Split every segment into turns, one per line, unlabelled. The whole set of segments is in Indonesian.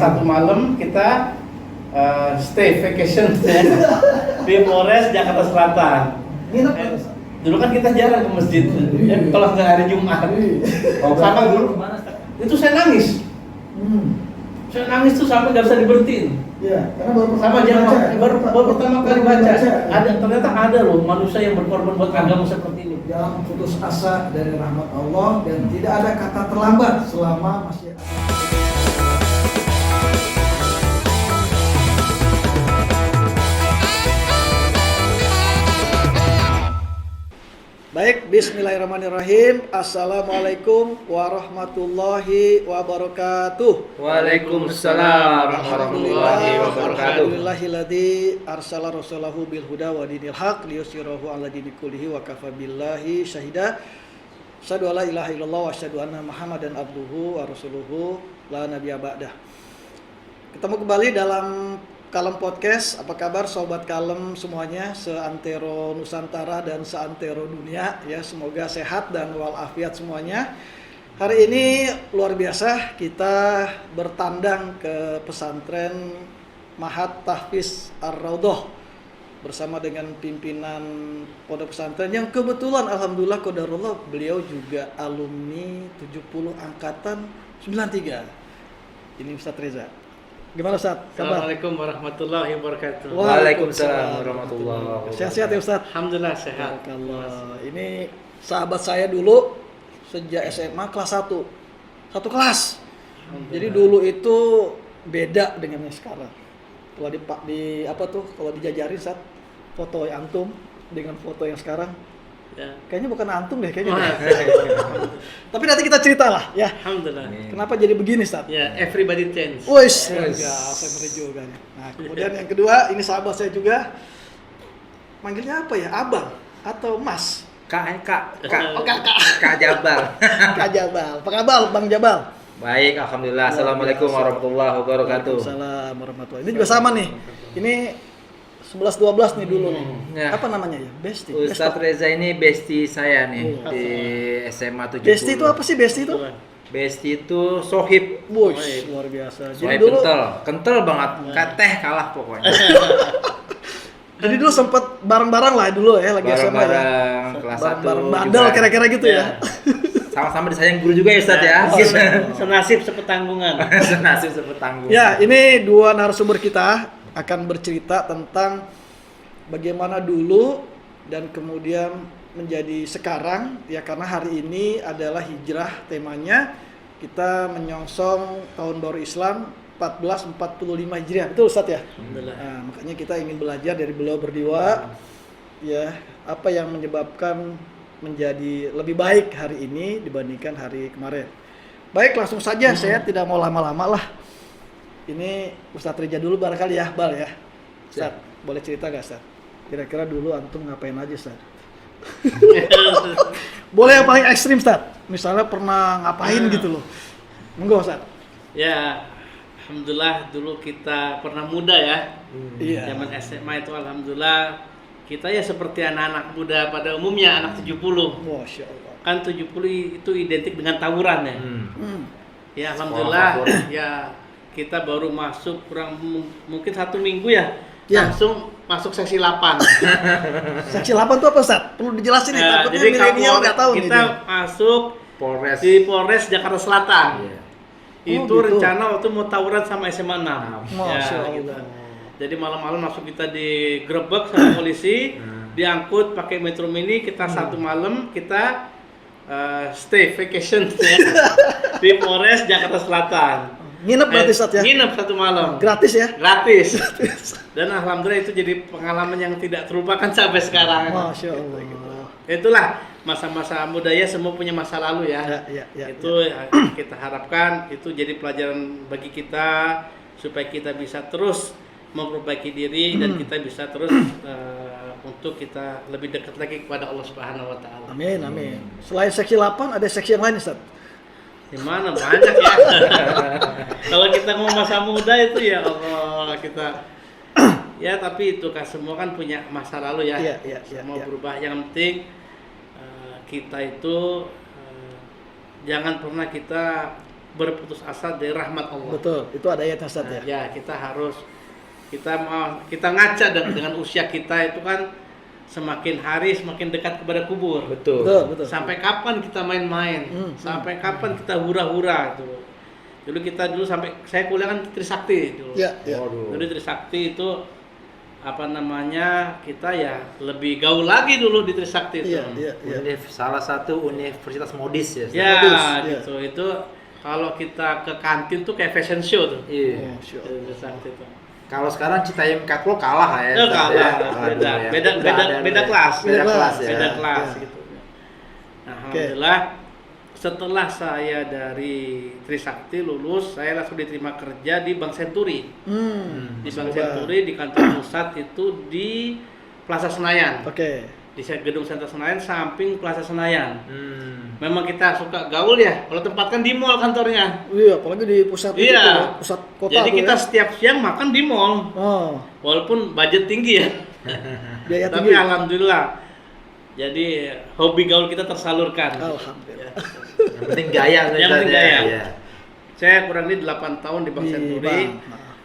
satu malam kita stay vacation di Polres Jakarta Selatan. Dulu kan kita jarang ke masjid, kalau nggak hari Jumat. Sama dulu, itu saya nangis. Saya nangis tuh sampai nggak bisa diberhentiin.
Iya, karena
baru pertama kali baca. Ternyata ada loh manusia yang berkorban buat agama seperti ini.
Jangan putus asa dari rahmat Allah dan tidak ada kata terlambat selama masih ada. Baik, bismillahirrahmanirrahim. Assalamualaikum warahmatullahi wabarakatuh.
Waalaikumsalam warahmatullahi wabarakatuh.
Alhamdulillahilladzi arsala rasulahu bil huda wa dinil haq liyusirahu ala dini kullihi wa kafa billahi syahida. Asyhadu alla ilaha illallah wa asyhadu anna Muhammadan abduhu wa rasuluhu la nabiyya ba'dah. Ketemu kembali dalam Kalem Podcast. Apa kabar sobat Kalem semuanya, seantero Nusantara dan seantero dunia ya, semoga sehat dan walafiat semuanya. Hari ini luar biasa, kita bertandang ke pesantren Mahat Tahfiz Ar-Raudhah bersama dengan pimpinan pondok pesantren yang kebetulan alhamdulillah qadarullah beliau juga alumni 70 angkatan 93. Ini Ustaz Reza. Gimana Ustaz?
Assalamualaikum warahmatullahi wabarakatuh.
Waalaikumsalam warahmatullahi wabarakatuh.
Sehat-sehat ya Ustaz?
Alhamdulillah sehat.
Barakallah. Ini sahabat saya dulu sejak SMA kelas 1. Satu kelas. Jadi dulu itu beda dengan yang sekarang. Kalau kalau dijajarin Ustaz, foto antum dengan foto yang sekarang. Ya. Kayaknya bukan antum deh kayaknya. Tapi nanti kita cerita lah ya.
Alhamdulillah.
Kenapa jadi begini Ustaz?
Ya, everybody change.
Wis, saya juga nih. Nah, kemudian yang kedua, ini sahabat saya juga. Manggilnya apa ya? Abang atau Mas?
Kak
Kakak.
Jabal.
Kak Jabal. Apa kabar Bang Jabal?
Baik, alhamdulillah. Assalamualaikum warahmatullahi wabarakatuh.
Waalaikumsalam warahmatullahi. Ini juga sama nih. Ini 11-12 nih dulu nih.
Ya.
Apa namanya ya? Besti.
Ustadz Reza ini bestie saya nih di SMA 70.
Besti itu apa sih Besti itu?
Bestie itu sohib.
Wush, luar biasa. Jadi
Sohib
dulu
kental banget. Teh kalah pokoknya.
Jadi dulu sempet bareng-bareng lah dulu ya lagi SMA ya.
Bareng kelas 1.
Bareng bandel kira-kira gitu ya.
Sama-sama disayang guru juga ya Ustadz ya.
Senasib sepetanggungan.
Senasib sepetanggungan.
Ya, ini dua narasumber kita akan bercerita tentang bagaimana dulu dan kemudian menjadi sekarang ya, karena hari ini adalah hijrah temanya. Kita menyongsong tahun baru Islam 1445 Hijriah. Betul Ustaz ya?
Alhamdulillah.
Nah, makanya kita ingin belajar dari beliau berdua ya, apa yang menyebabkan menjadi lebih baik hari ini dibandingkan hari kemarin. Baik, langsung saja saya tidak mau lama-lama lah. Ini Ustadz Reza dulu barangkali ya, Bal ya. Ustadz, boleh cerita gak Ustadz? Kira-kira dulu antum ngapain aja Ustadz? Boleh yang paling ekstrim Ustadz? Misalnya pernah ngapain gitu loh. Monggo Ustadz.
Ya, alhamdulillah dulu kita pernah muda ya.
Iya.
Zaman SMA itu alhamdulillah kita ya seperti anak-anak muda pada umumnya, anak 70.
Masya Allah.
Kan 70 itu identik dengan tawuran ya. Ya alhamdulillah ya, kita baru masuk mungkin 1 minggu ya, langsung masuk seksi 8.
Seksi 8 itu apa Ustaz? Perlu dijelasin nih, takutnya
jadi
milenial nggak tahu nih.
Kita masuk di Polres Jakarta Selatan. Itu
gitu.
rencana waktu mau tawuran sama SMA 6.
Masya Allah.
Gitu. Jadi malam-malam langsung kita digerebek sama polisi, diangkut pakai Metro Mini, kita 1 malam kita stay vacation ya, di Polres Jakarta Selatan.
Nginep berarti Ustaz ya?
Nginep 1 malam.
Gratis ya?
Gratis. Dan alhamdulillah itu jadi pengalaman yang tidak terlupakan sampai sekarang.
Masya Allah.
Itulah masa-masa muda ya, semua punya masa lalu ya. Itu kita harapkan itu jadi pelajaran bagi kita supaya kita bisa terus memperbaiki diri dan kita bisa terus untuk kita lebih dekat lagi kepada Allah Subhanahu wa taala.
Amin, amin. Selain seksi 8 ada seksi yang lain Ustaz?
Di mana banyak ya. Kalau kita mau masa muda itu ya Allah, kita ya, tapi itu kan semua kan punya masa lalu ya. Semua berubah. Yang penting kita itu jangan pernah kita berputus asa dari rahmat Allah.
Betul, itu ada ayatnya Ustaz ya.
Ya, kita ngaca dengan usia kita itu kan semakin hari semakin dekat kepada kubur.
Betul.
Betul.
Sampai kapan kita main-main? Sampai kapan kita hura-hura itu? Dulu sampai saya kuliah kan Trisakti dulu.
Ya.
Dulu Trisakti itu apa namanya, kita ya lebih gaul lagi dulu di Trisakti itu.
Iya.
Salah satu universitas modis ya.
Ya,
Modis,
gitu. Itu kalau kita ke kantin tuh kayak fashion show tuh.
Iya.
Di Trisakti itu.
Kalau sekarang Citayam Catwalk kalah ya.
Kalah,
Ya.
beda kelas.
Beda kelas ya.
Beda kelas
Ya.
gitu. Nah, alhamdulillah setelah saya dari Trisakti lulus, saya langsung diterima kerja di Bank Senturi. Di Bank Senturi di kantor pusat itu di Plaza Senayan.
Oke.
Di gedung Sentra Senayan samping Plaza Senayan. Memang kita suka gaul ya. Kalau tempat kan di mall kantornya.
Iya, apalagi di pusat itu tuh, pusat kota.
Jadi
tuh
kita
ya.
setiap siang makan di mall.
Oh,
Walaupun budget tinggi ya.
biaya
Tapi
tinggi.
alhamdulillah. Jadi hobi gaul kita tersalurkan.
Alhamdulillah.
Yang penting gaya saja.
Yang penting gaya.
Ya.
Saya kurang lebih 8 tahun di Bank Senturi.
Bank.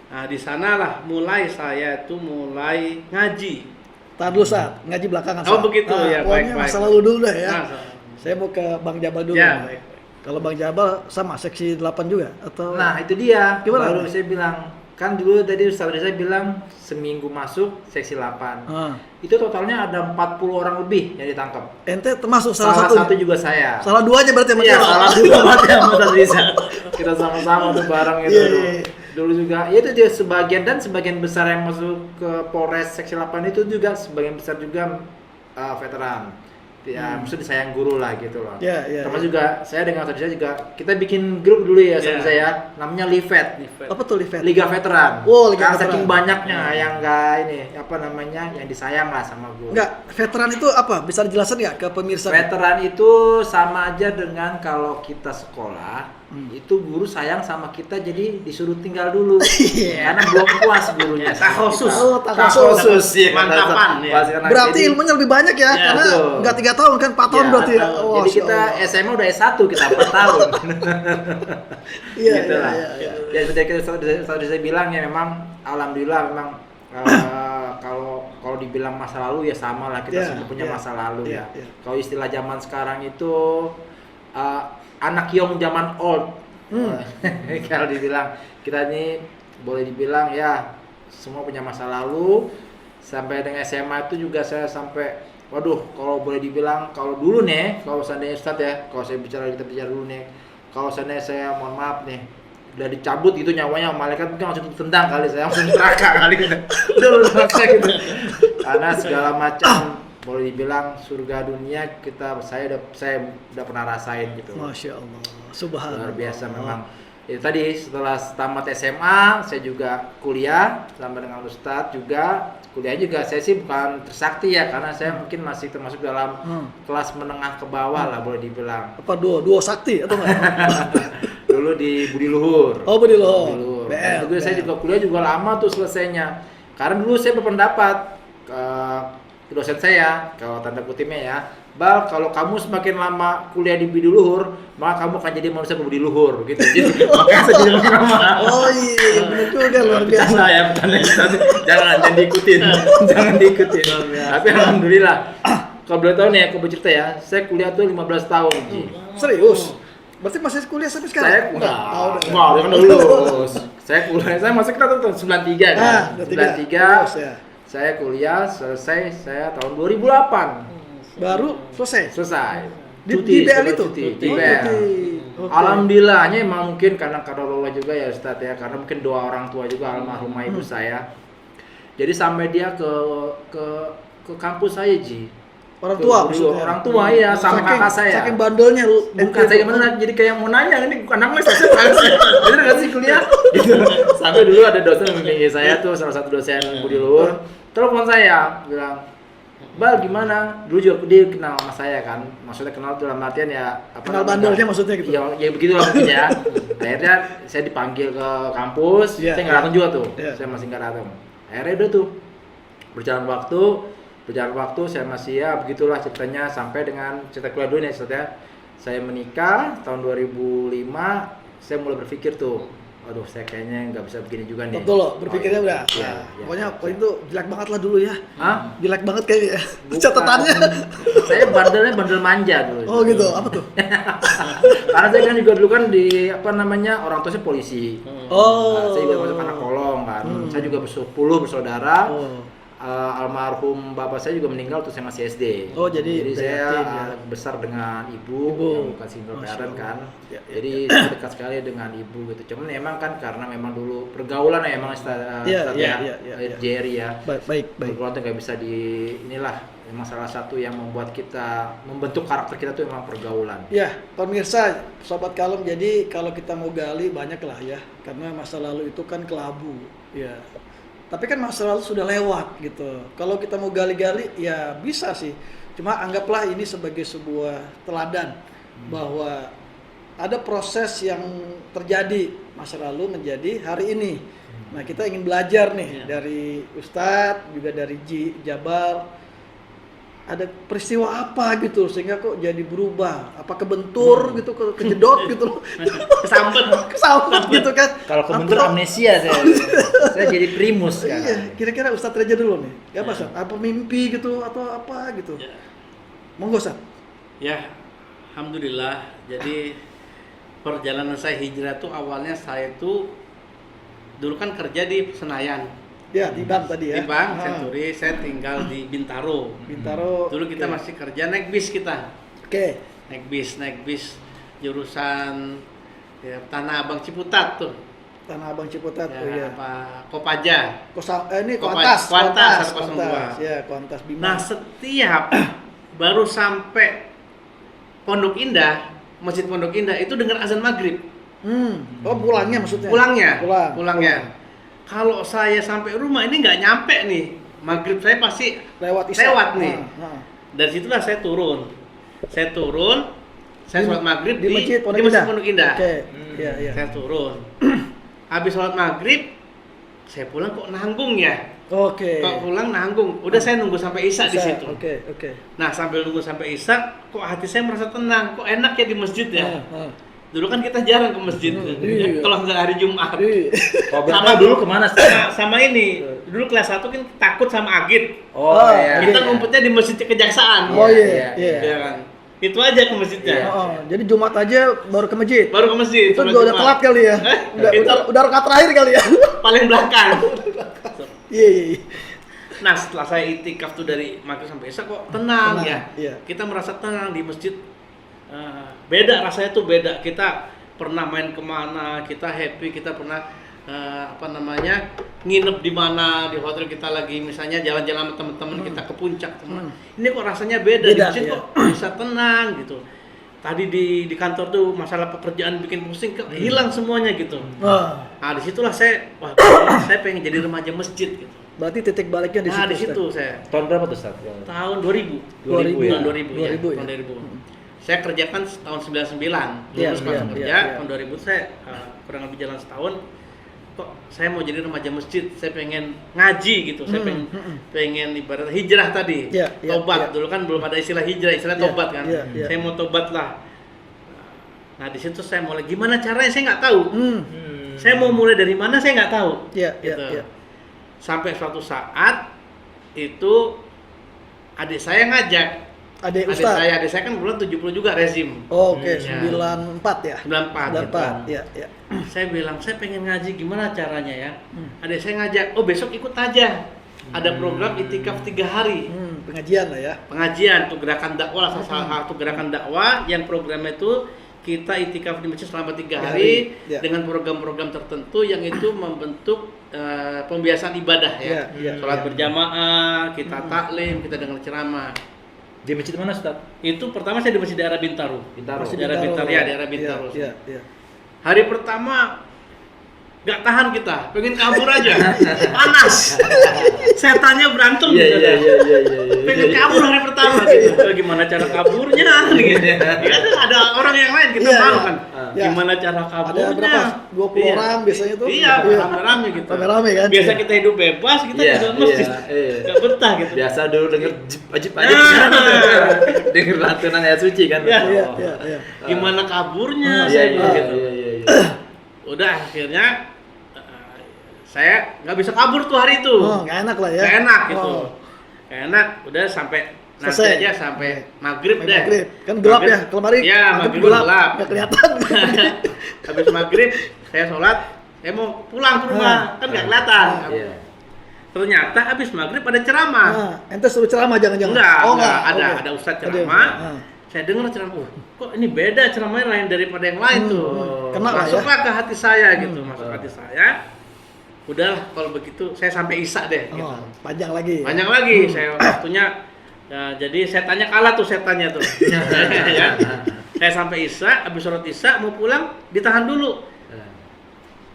Nah, di sanalah saya mulai ngaji.
Tahan dulu saat ngaji belakangan.
Oh,
Sat.
begitu, ya,
Pokoknya
baik.
masa lalu dulu dah ya.
Nah,
Saya mau ke Bang Jabal dulu.
ya, baik.
Kalau Bang Jabal sama seksi 8 juga atau?
Nah, itu dia.
Gimana?
Baru saya bilang, kan dulu tadi Ustaz Reza bilang seminggu masuk seksi 8. Itu totalnya ada 40 orang lebih yang ditangkap.
Ente termasuk salah
Salah
satu.
satu juga saya.
Salah duanya berarti sama
Iya,
Jabal.
salah dua berarti sama Ustaz Reza. Kita sama-sama tuh bareng itu.
Iya.
Dulu juga, ya itu dia sebagian besar yang masuk ke Polres seksi 8 itu juga sebagian besar juga veteran. Ya, maksudnya disayang guru lah gitu loh.
Iya.
Termasuk juga saya dengan Ustaz Reza juga kita bikin grup dulu ya sama saya, namanya Livet.
Apa tuh Livet?
Liga Veteran.
Oh, Liga
Karena
Veteran.
saking banyaknya yang enggak ini apa namanya yang disayang lah sama guru.
Enggak, veteran itu apa? Bisa dijelaskan nggak ke pemirsa?
Veteran itu sama aja dengan kalau kita sekolah itu guru sayang sama kita jadi disuruh tinggal dulu karena belum puas gurunya.
Takhusus.
Oh,
Takhusus ya.
Mantapan, ya.
Berarti ilmunya lebih banyak ya,
Ya,
karena
betul.
nggak 3 tahun kan 4 tahun
Ya,
berarti ya.
betul.
Oh,
Jadi
Masya
kita
Allah.
SMA udah S1 kita 4 tahun.
Iya,
Gitu lah.
iya.
Ya seperti saya bilang ya memang alhamdulillah memang kalau dibilang masa lalu ya sama lah kita
Iya,
semua punya
iya,
masa lalu
iya,
ya.
iya.
Kalau istilah zaman sekarang itu anak young zaman old. Kalau dibilang kita ini boleh dibilang ya semua punya masa lalu. Sampai dengan SMA itu juga saya sampai waduh kalau boleh dibilang kalau dulu nih kalau seandainya Ustadz ya kalau kita bicara dulu nih kalau seandainya saya mohon maaf nih udah dicabut gitu nyawanya malaikat mungkin langsung ditendang kali saya langsung neraka kali udah neraka gitu karena segala macam boleh dibilang surga dunia saya udah pernah rasain gitu.
Masya Allah. Subhanallah.
Luar biasa memang. Itu tadi setelah tamat SMA saya juga kuliah sama dengan Ustadz juga. Kuliah juga saya sih bukan Trisakti ya karena saya mungkin masih termasuk dalam kelas menengah ke bawah lah boleh dibilang.
Apa duo sakti atau enggak?
Dulu di Budi Luhur.
Oh, Budi Luhur.
Juga saya juga kuliah juga lama tuh selesainya. Karena dulu saya berpendapat ke dosen saya, kalau tanda kutipnya ya, Bal, kalau kamu semakin lama kuliah di Budi Luhur, maka kamu akan jadi manusia berbudi luhur gitu. Jadi makanya saya jadi makin lama.
Oh iya, benar juga luar biasa.
Bercanda ya, jangan diikutin. Jangan diikutin. Tapi alhamdulillah. Kalau boleh tahu nih, aku bercerita ya, saya kuliah tuh 15 tahun, Ji.
Serius? Berarti masih kuliah sampai sekarang?
Saya udah kan lulus. Saya kuliah, saya masuk kita tahun 93 kan. 93. Saya kuliah selesai saya tahun 2008.
Baru selesai.
Cuti,
Di BL itu?
Di BL.
Okay.
Alhamdulillahnya emang mungkin karena Allah juga ya Ustadz ya, karena mungkin doa orang tua juga almarhumah ibu saya. Jadi sampai dia ke kampus saya, Ji.
Orang tua maksudnya?
Orang tua ya, sama kakak saya.
Saking bandelnya lu.
Bukan saya beneran, jadi kayak mau nanya ini anak mes saya bener gak sih kuliah? Gitu. Sampai dulu ada dosen membimbing saya tuh, salah satu dosen Budi Luhur, telepon saya, bilang, Bal gimana? Dulu juga dia kenal sama saya kan, maksudnya kenal dalam artian ya
kenal bandelnya maksudnya gitu?
Ya begitulah mungkin ya. Akhirnya saya dipanggil ke kampus, saya nggak datang juga tuh, saya masih nggak datang. Akhirnya udah tuh, berjalan waktu saya masih ya begitulah ceritanya sampai dengan cerita kuliah dulu nih setelah saya menikah tahun 2005 saya mulai berpikir tuh, aduh saya kayaknya nggak bisa begini juga nih.
Betul loh, berpikirnya udah.
Iya,
Pokoknya poin itu jelek banget lah dulu ya.
Hah?
Jelek banget kayaknya ya.
Bukan.
Catatannya.
Saya bandelnya bandel manja dulu.
Oh gitu, apa tuh?
Karena saya kan juga dulu kan di apa namanya orang tua saya polisi.
Oh.
Nah, saya juga masuk anak kolong kan. Saya juga 10 bersaudara.
Oh.
Almarhum bapak saya juga meninggal waktu saya masih SD.
Oh, jadi
saya
yatim, ya.
besar dengan ibu yang bukan single
Masya
parent kan.
Ya, ya,
Jadi saya dekat sekali dengan ibu gitu. Cuman emang kan karena memang dulu pergaulan ya emang
Ya,
Jerry ya.
Baik.
Pergaulan tuh nggak bisa di inilah. Memang salah satu yang membuat kita membentuk karakter kita tuh emang pergaulan.
Ya, pemirsa, sobat kalem, jadi kalau kita mau gali banyak lah ya, karena masa lalu itu kan kelabu, ya. Tapi kan masa lalu sudah lewat gitu. Kalau kita mau gali-gali, ya bisa sih. Cuma anggaplah ini sebagai sebuah teladan bahwa ada proses yang terjadi masa lalu menjadi hari ini. Nah, kita ingin belajar nih dari Ustadz, juga dari Jabal. Ada peristiwa apa gitu sehingga kok jadi berubah? Apa kebentur gitu, kejedot gitu, kesambet gitu kan?
Kalau kebentur amnesia saya jadi primus kan.
Iya, kira-kira Ustadz Reja dulu nih. Ya Pak Ustadz, apa mimpi gitu atau apa gitu?
Ya.
Monggo Ustadz.
Ya, alhamdulillah. Jadi perjalanan saya hijrah tuh awalnya saya tuh dulu kan kerja di Senayan.
Ya, di bank tadi ya.
Di bank Senturi, saya tinggal di Bintaro. Dulu kita masih kerja naik bis kita.
Oke.
Naik bis jurusan ya, Tanah Abang Ciputat tuh.
Tanah Abang Ciputat
Ya,
tuh ya.
apa Kopaja.
Ini
Kuantas,
Kuantas
102.
Ya, Kuantas Bima.
Nah, setiap baru sampai Pondok Indah, Masjid Pondok Indah itu dengar azan maghrib.
Oh, pulangnya maksudnya?
Pulangnya. Kalau saya sampai rumah ini nggak nyampe nih, maghrib saya pasti
lewat
nih. Dari situlah saya turun, saya sholat maghrib
di Masjid Pondok
Indah.
Oke. Iya.
Saya turun. Habis sholat maghrib, saya pulang kok nanggung ya.
Oke.
Kok pulang nanggung. Udah saya nunggu sampai Isya di situ.
Oke.
Nah, sambil nunggu sampai Isya, kok hati saya merasa tenang. Kok enak ya di masjid ya. Dulu kan kita jarang ke masjid, kalau nggak hari Jumat.
Sama dulu kemana?
Sama ini, dulu kelas 1 kan takut sama Agit.
Iya.
Kita ngumpetnya di masjid Kejaksaan.
Oh iya.
Iya kan. Itu aja ke masjidnya.
Jadi Jumat aja baru ke masjid.
Itu
udah telat kali ya. Udah rakaat terakhir kali ya.
Paling belakang.
Iya.
Nah, setelah saya itikaf tuh dari maghrib sampai Isya kok tenang ya.
Iya.
Kita merasa tenang di masjid. Beda rasanya tuh beda. Kita pernah main kemana, kita happy, kita pernah nginep di mana di hotel, kita lagi misalnya jalan-jalan sama teman-teman kita ke puncak. Ini kok rasanya beda di masjid kok bisa tenang gitu. Tadi di kantor tuh masalah pekerjaan bikin pusing, hilang semuanya gitu. Nah, disitulah saya pengen jadi remaja masjid gitu.
Berarti titik baliknya di situ.
Nah, di situ saya.
Tahun berapa tuh, Ustaz?
Tahun 2000.
2000 ya.
2000. Saya kerjakan tahun 99, lulus langsung kerja. Tahun 2000 saya kurang lebih jalan setahun. Kok saya mau jadi remaja masjid, saya pengen ngaji gitu, saya pengen ibarat hijrah tadi, tobat. Dulu kan belum ada istilah hijrah, istilah tobat kan. Saya mau tobat lah. Nah, di situ saya mulai gimana caranya saya nggak tahu. Saya mau mulai dari mana saya nggak tahu. Gitu. Sampai suatu saat itu adik saya ngajak. Adik saya kan bulan 70 juga rezim.
Oke, 94 ya?
94.
Iya.
Saya bilang, saya pengen ngaji, gimana caranya ya? Adik saya ngajak, besok ikut aja. Ada program itikaf 3 hari.
Pengajian lah ya?
Pengajian, tuh gerakan dakwah, salah satu gerakan dakwah yang programnya itu kita itikaf di masjid selama 3 hari dengan program-program tertentu yang itu membentuk pembiasaan ibadah ya. Sholat berjamaah, kita taklim, kita dengar ceramah.
Di masjid mana, Ustaz?
Itu pertama saya di masjid daerah Bintaro. Daerah Bintaro.
Iya.
Hari pertama nggak tahan kita, pengen kabur aja. Panas. Setannya berantem gitu. Pengen kabur hari pertama gitu. Gimana cara kaburnya gitu. Ya ada orang yang lain kita tahu kan. Gimana cara kaburnya?
Ada berapa? 20 orang biasanya tuh.
Iya, rame-rame gitu.
Rame kan?
Biasa kita hidup bebas, kita di dalam masjid. Enggak betah gitu.
Biasa dulu denger wajib aja. Denger lantunan ayat suci kan.
Gimana kaburnya? Gitu. Udah akhirnya saya nggak bisa kabur tuh hari itu.
Oh, nggak enak lah ya.
Nggak enak gitu.
Oh.
Nggak enak. Udah sampai nanti
Selesai.
aja sampai maghrib deh.
Maghrib. Kan gelap
Maghrib.
ya, kalau mari
Iya, maghrib gelap.
Nggak kelihatan.
Habis maghrib saya sholat, saya mau pulang ke rumah, kan nggak kelihatan.
Iya.
Ternyata habis maghrib ada ceramah.
Nah, ente suruh ceramah jangan-jangan.
Enggak,
Oh,
enggak. Ada
Oke.
ustadz
Ada.
ceramah.
Ah.
Saya dengar ceramah, kok ini beda ceramahnya lain daripada yang lain tuh.
kena lah
Masuklah ke hati saya gitu, masuk
Oh.
hati saya. Udahlah kalau begitu saya sampai isya deh. Gitu.
Oh, panjang lagi.
Banyak lagi saya waktunya. Ya, jadi setannya kalah tuh setannya tuh. Ya. Saya sampai isya, habis sholat isya mau pulang ditahan dulu.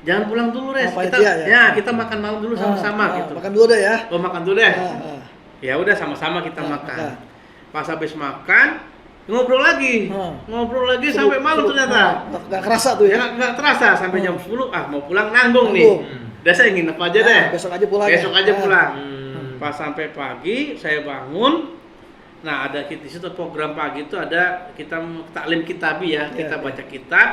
Jangan pulang dulu Res.
Oh,
Kita
panitia, ya?
kita makan malam dulu sama-sama gitu.
Makan dulu deh ya.
Oh, makan dulu deh.
Ah.
Ya udah sama-sama kita makan.
ah.
Pas habis makan ngobrol lagi. Ngobrol lagi
Seru-
sampai malam
seru.
ternyata.
Nggak kerasa tuh ya.
Nggak terasa sampai jam 10 mau pulang nanggung nih.
Nanggung.
Udah saya nginep aja deh.
Besok aja pulang.
Besok
ya.
aja
Ah.
pulang.
Hmm.
Pas sampai pagi saya bangun. Nah, ada di situ program pagi itu ada kita taklim kitabi ya.
Iya,
Kita
iya.
baca kitab.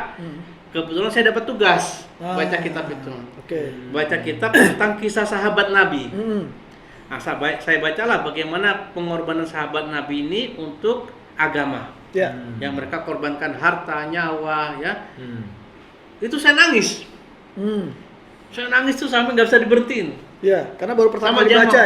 Kebetulan saya dapat tugas baca
Ah.
kitab itu.
Oke.
Baca kitab tentang kisah sahabat Nabi.
Hmm.
Nah, saya bacalah bagaimana pengorbanan sahabat Nabi ini untuk agama.
Ya.
Yang mereka korbankan harta, nyawa, ya.
Hmm.
Itu saya nangis.
Hmm.
Saya nangis tuh sampai nggak bisa diberhentiin.
Ya, karena baru pertama
Sama
kali
jamaah.
baca.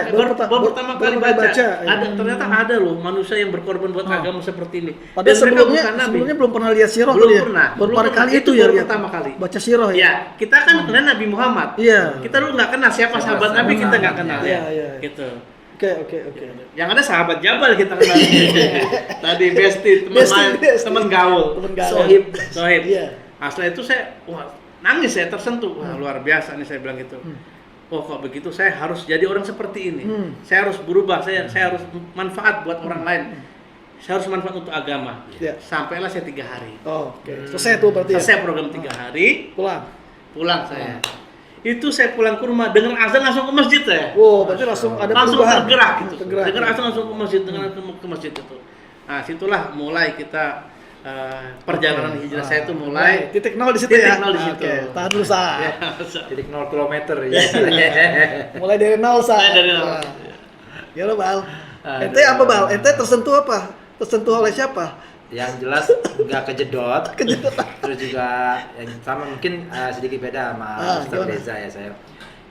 Baru pertama kali baca.
ya.
Ada ternyata ada loh manusia yang berkorban buat agama seperti ini.
Padahal
Dan mereka
sebelumnya,
bukan Nabi.
sebelumnya belum pernah lihat sirah
Belum
tuh ya.
pernah.
Baru
Belum
pada
pernah.
kali
Itu
itu ya
baru
lihat.
pertama kali.
Baca sirah ya.
Ya, kita kan kenal Nabi Muhammad.
Iya.
Kita dulu nggak kenal siapa sahabat Nabi, kita nggak kenal
Iya,
ya.
iya.
Gitu.
Oke.
Yang ada sahabat Jabal kita kenal. Tadi bestie, teman
Bestie,
main,
bestie.
teman gaul.
Teman gaul.
Sohib. Sohib.
Iya.
Nah, setelah itu saya nangis, saya tersentuh. Wah, luar biasa nih saya bilang gitu. Oh, kok begitu saya harus jadi orang seperti ini. Saya harus berubah, saya harus manfaat buat orang lain. Saya harus manfaat untuk agama.
Iya.
Sampailah saya 3 hari.
Oh, oke. Selesai tuh berarti ya.
Selesai program 3 hari, pulang saya. Itu saya pulang ke rumah dengan azan langsung ke masjid saya.
Wow, berarti langsung ada
Langsung
perubahan.
tergerak gitu.
Tergerak.
Dengan azan langsung ke masjid, dengan ke masjid itu. Nah, situlah mulai kita perjalanan hijrah saya itu mulai
titik nol di situ
titik
ya.
nol di situ.
Oke, tahan dulu Sa.
Ya,
Titik 0 kilometer ya.
Mulai dari nol Sa.
Mulai dari nol.
Nah. Ya lo Bal.
Aduh.
Ente apa Bal? Ente tersentuh apa? Tersentuh oleh siapa?
Yang jelas nggak kejedot. Terus juga yang sama mungkin sedikit beda sama Ustaz
gimana?
Reza ya saya.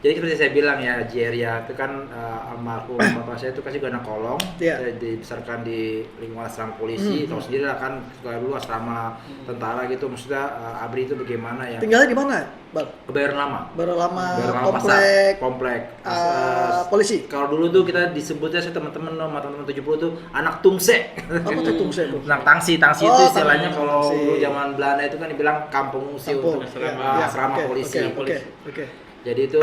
Jadi seperti saya bilang ya, Jeria itu kan almarhum bapak saya itu kasih anak kolong.
Iya.
Saya dibesarkan di lingkungan asrama polisi. Tahu sendiri lah kan, dulu asrama tentara gitu. Maksudnya ABRI itu bagaimana ya?
Tinggalnya di mana, Bal?
Kebayoran Lama.
Baru lama
Kebayoran Lama
komplek
komplek.
polisi.
Kalau dulu tuh kita disebutnya saya teman-teman sama teman-teman 70 tuh anak tungse.
Apa tuh tungse tuh?
Nah, tangsi
Oh,
itu istilahnya
tangsi.
kalau dulu zaman Belanda itu kan dibilang kampung musi
Kampung.
untuk
Asrama.
asrama
Oke,
polisi.
Oke.
Jadi itu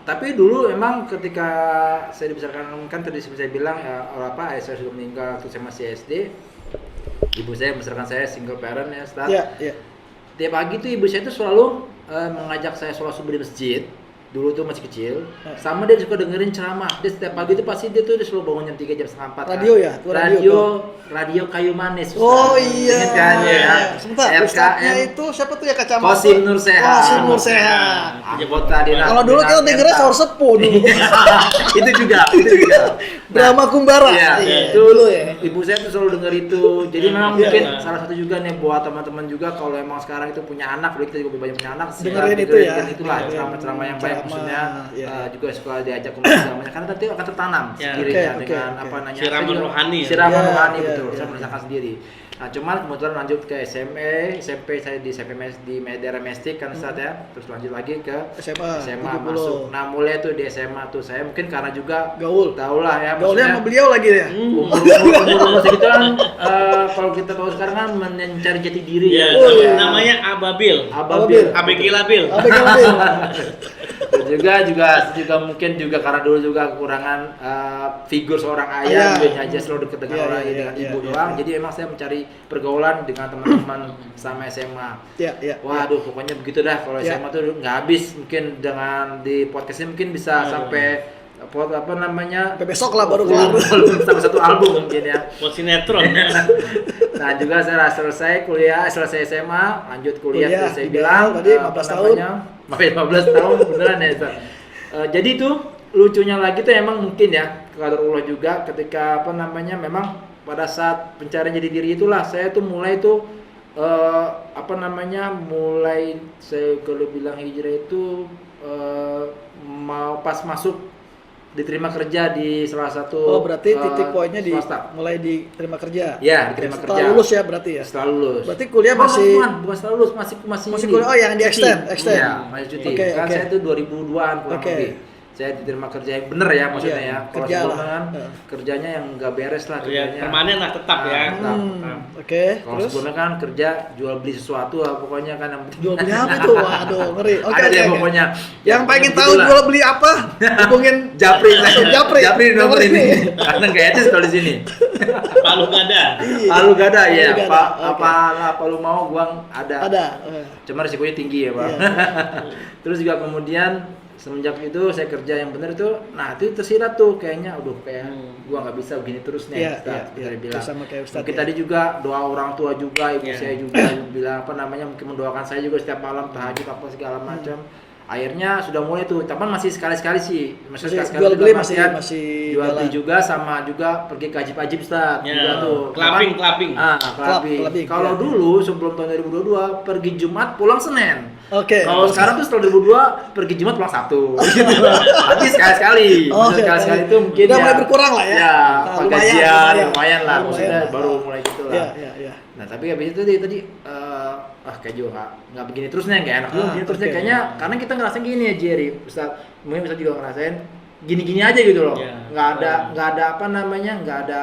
tapi dulu emang ketika saya dibesarkan kan tadi seperti saya bilang ayah saya sudah meninggal waktu saya masih SD. Ibu saya membesarkan saya single parent ya, Ustaz.
Iya.
Tiap pagi tuh ibu saya tuh selalu mengajak saya sholat subuh di masjid. Dulu tuh masih kecil, sama dia suka dengerin ceramah. Dia setiap pagi tuh pasti dia selalu bangun jam 3 jam setengah 4.
Radio ya? Tuh
Radio Kayu Manis. Ustaz.
Oh iya.
Ingat kan ya?
Sebentar, ustadznya itu siapa tuh ya kacamata?
Qasim Nur Sehat.
Qasim Nur Sehat.
Anggota Dinas.
Kalau dulu kita dengernya Saur Sepuh dulu.
itu juga.
Drama Kumbara.
Iya, itu
dulu ya.
Ibu saya tuh selalu denger itu. Jadi memang
Iya,
mungkin
iya.
salah satu juga nih buat teman-teman juga kalau emang sekarang itu punya anak, dulu kita juga banyak punya anak,
Dengerin itu ya.
Itulah
Dengerin
ceramah-ceramah yang baik
ceramah,
maksudnya
iya.
juga suka diajak ke masjid karena nanti akan tertanam
Ya.
sekiranya
Oke,
dengan
oke.
apa namanya
Siraman
saya juga-
rohani ya.
Siraman
Iya,
rohani
iya,
betul.
iya.
Saya merasakan sendiri. Nah, cuman kebetulan lanjut ke SMP saya di di daerah Mestik kan saat ya, terus lanjut lagi ke
SMA 70.
masuk. Nah, mulai tuh di SMA tuh saya mungkin karena juga
Gaul.
tahu lah ya
Gaulnya sama beliau lagi ya.
umur segitu kan kalau kita tahu sekarang kan mencari jati diri
Ya,
ya.
Oh, iya.
namanya Ababil.
Ababil.
ABG Labil.
Apa yang
juga mungkin juga karena dulu juga kekurangan figur seorang ayah,
Iya.
aja selalu dekat dengan
Iya,
orang
iya,
dengan
iya,
ibu
iya,
doang.
iya.
Jadi emang saya mencari pergaulan dengan teman-teman sama SMA.
Iya.
Waduh, pokoknya begitu dah. Kalau
Iya.
SMA tuh nggak habis. Mungkin dengan di podcastnya mungkin bisa sampai apa namanya?
Sampai besok lah baru kelar.
Sampai satu album mungkin ya.
Buat sinetron.
Nah juga saya selesai kuliah, selesai SMA, lanjut kuliah,
Kuliah,
saya
ideal,
bilang
tadi 15 tahun.
Makin 15 tahun beneran ya Ustaz. Jadi tuh lucunya lagi tuh emang mungkin ya qadarullah juga ketika memang pada saat pencarian jati diri itulah saya tuh mulai tuh mulai saya kalau bilang hijrah itu mau pas masuk diterima kerja di salah satu
berarti titik poinnya
swasta.
mulai diterima kerja.
Ya, diterima
setelah
kerja.
lulus ya berarti ya.
Setelah lulus.
Berarti kuliah
bukan setelah lulus, masih
masih kuliah. Oh, yang di extend.
Iya, masih cuti.
Oke,
Kan
oke.
saya itu 2002-an kurang
Oke.
lebih. Saya diterima kerja yang bener ya maksudnya
Iya,
ya. Kalau
kerja
sebelumnya
lah.
kan kerjanya yang nggak beres lah
Ya,
kerjanya.
permanen lah tetap ya.
Tetap.
Oke,
Kalau
terus
sebelumnya kan kerja jual beli sesuatu lah pokoknya kan yang penting.
jual beli apa tuh? Waduh, ngeri. Oke,
Ada
oke,
dia
oke.
pokoknya.
Yang pengen tahu
begitulah.
jual beli apa? Hubungin
Japri,
Japri.
Japri nomor
Nomor
ini.
ini.
Karena nggak etis kalau di sini.
Palu gak ada.
Iya.
Palu gak ada ya,
Palu gak ada,
apa lu mau gua ada.
Ada.
Cuma risikonya tinggi ya, Pak.
Iya.
Terus juga kemudian semenjak itu saya kerja yang benar itu, nah itu tersirat tuh kayaknya, kayak gua nggak bisa begini terus nih.
Iya,
Ustaz,
iya, iya.
bilang.
Sama kayak Ustaz,
Mungkin
ya.
tadi juga doa orang tua juga, ibu
Iya.
saya juga bilang mungkin mendoakan saya juga setiap malam tahajud apa segala macam. Akhirnya sudah mulai tuh, tapi masih sekali-sekali sih,
Masih
sekali-sekali
jual
juga
beli
masih
masih
jual beli
jalan.
juga sama juga pergi ke ajib-ajib Ustaz.
Ya,
Juga tuh.
clubbing.
Clubbing. Kalau
ya.
dulu sebelum tahun 2022 pergi Jumat pulang Senin.
Oke.
Kalau sekarang tuh setelah 2002 pergi Jumat pulang Sabtu. Gitu. Tapi sekali-sekali.
Oh,
Maksudnya sekali-sekali itu mungkin
udah
ya.
mulai berkurang lah ya.
Ya,
Nah,
penggajian lumayan lah.
Lumayan
Maksudnya
lah.
baru mulai gitu lah.
Iya.
Nah, tapi habis itu tadi kayak juga nggak begini terusnya, nggak enak juga begini terusnya
oke.
kayaknya, karena kita ngerasain gini ya Jerry, Ustaz, mungkin Ustaz juga ngerasain gini-gini aja gitu loh.
Iya.
Nggak ada nggak ada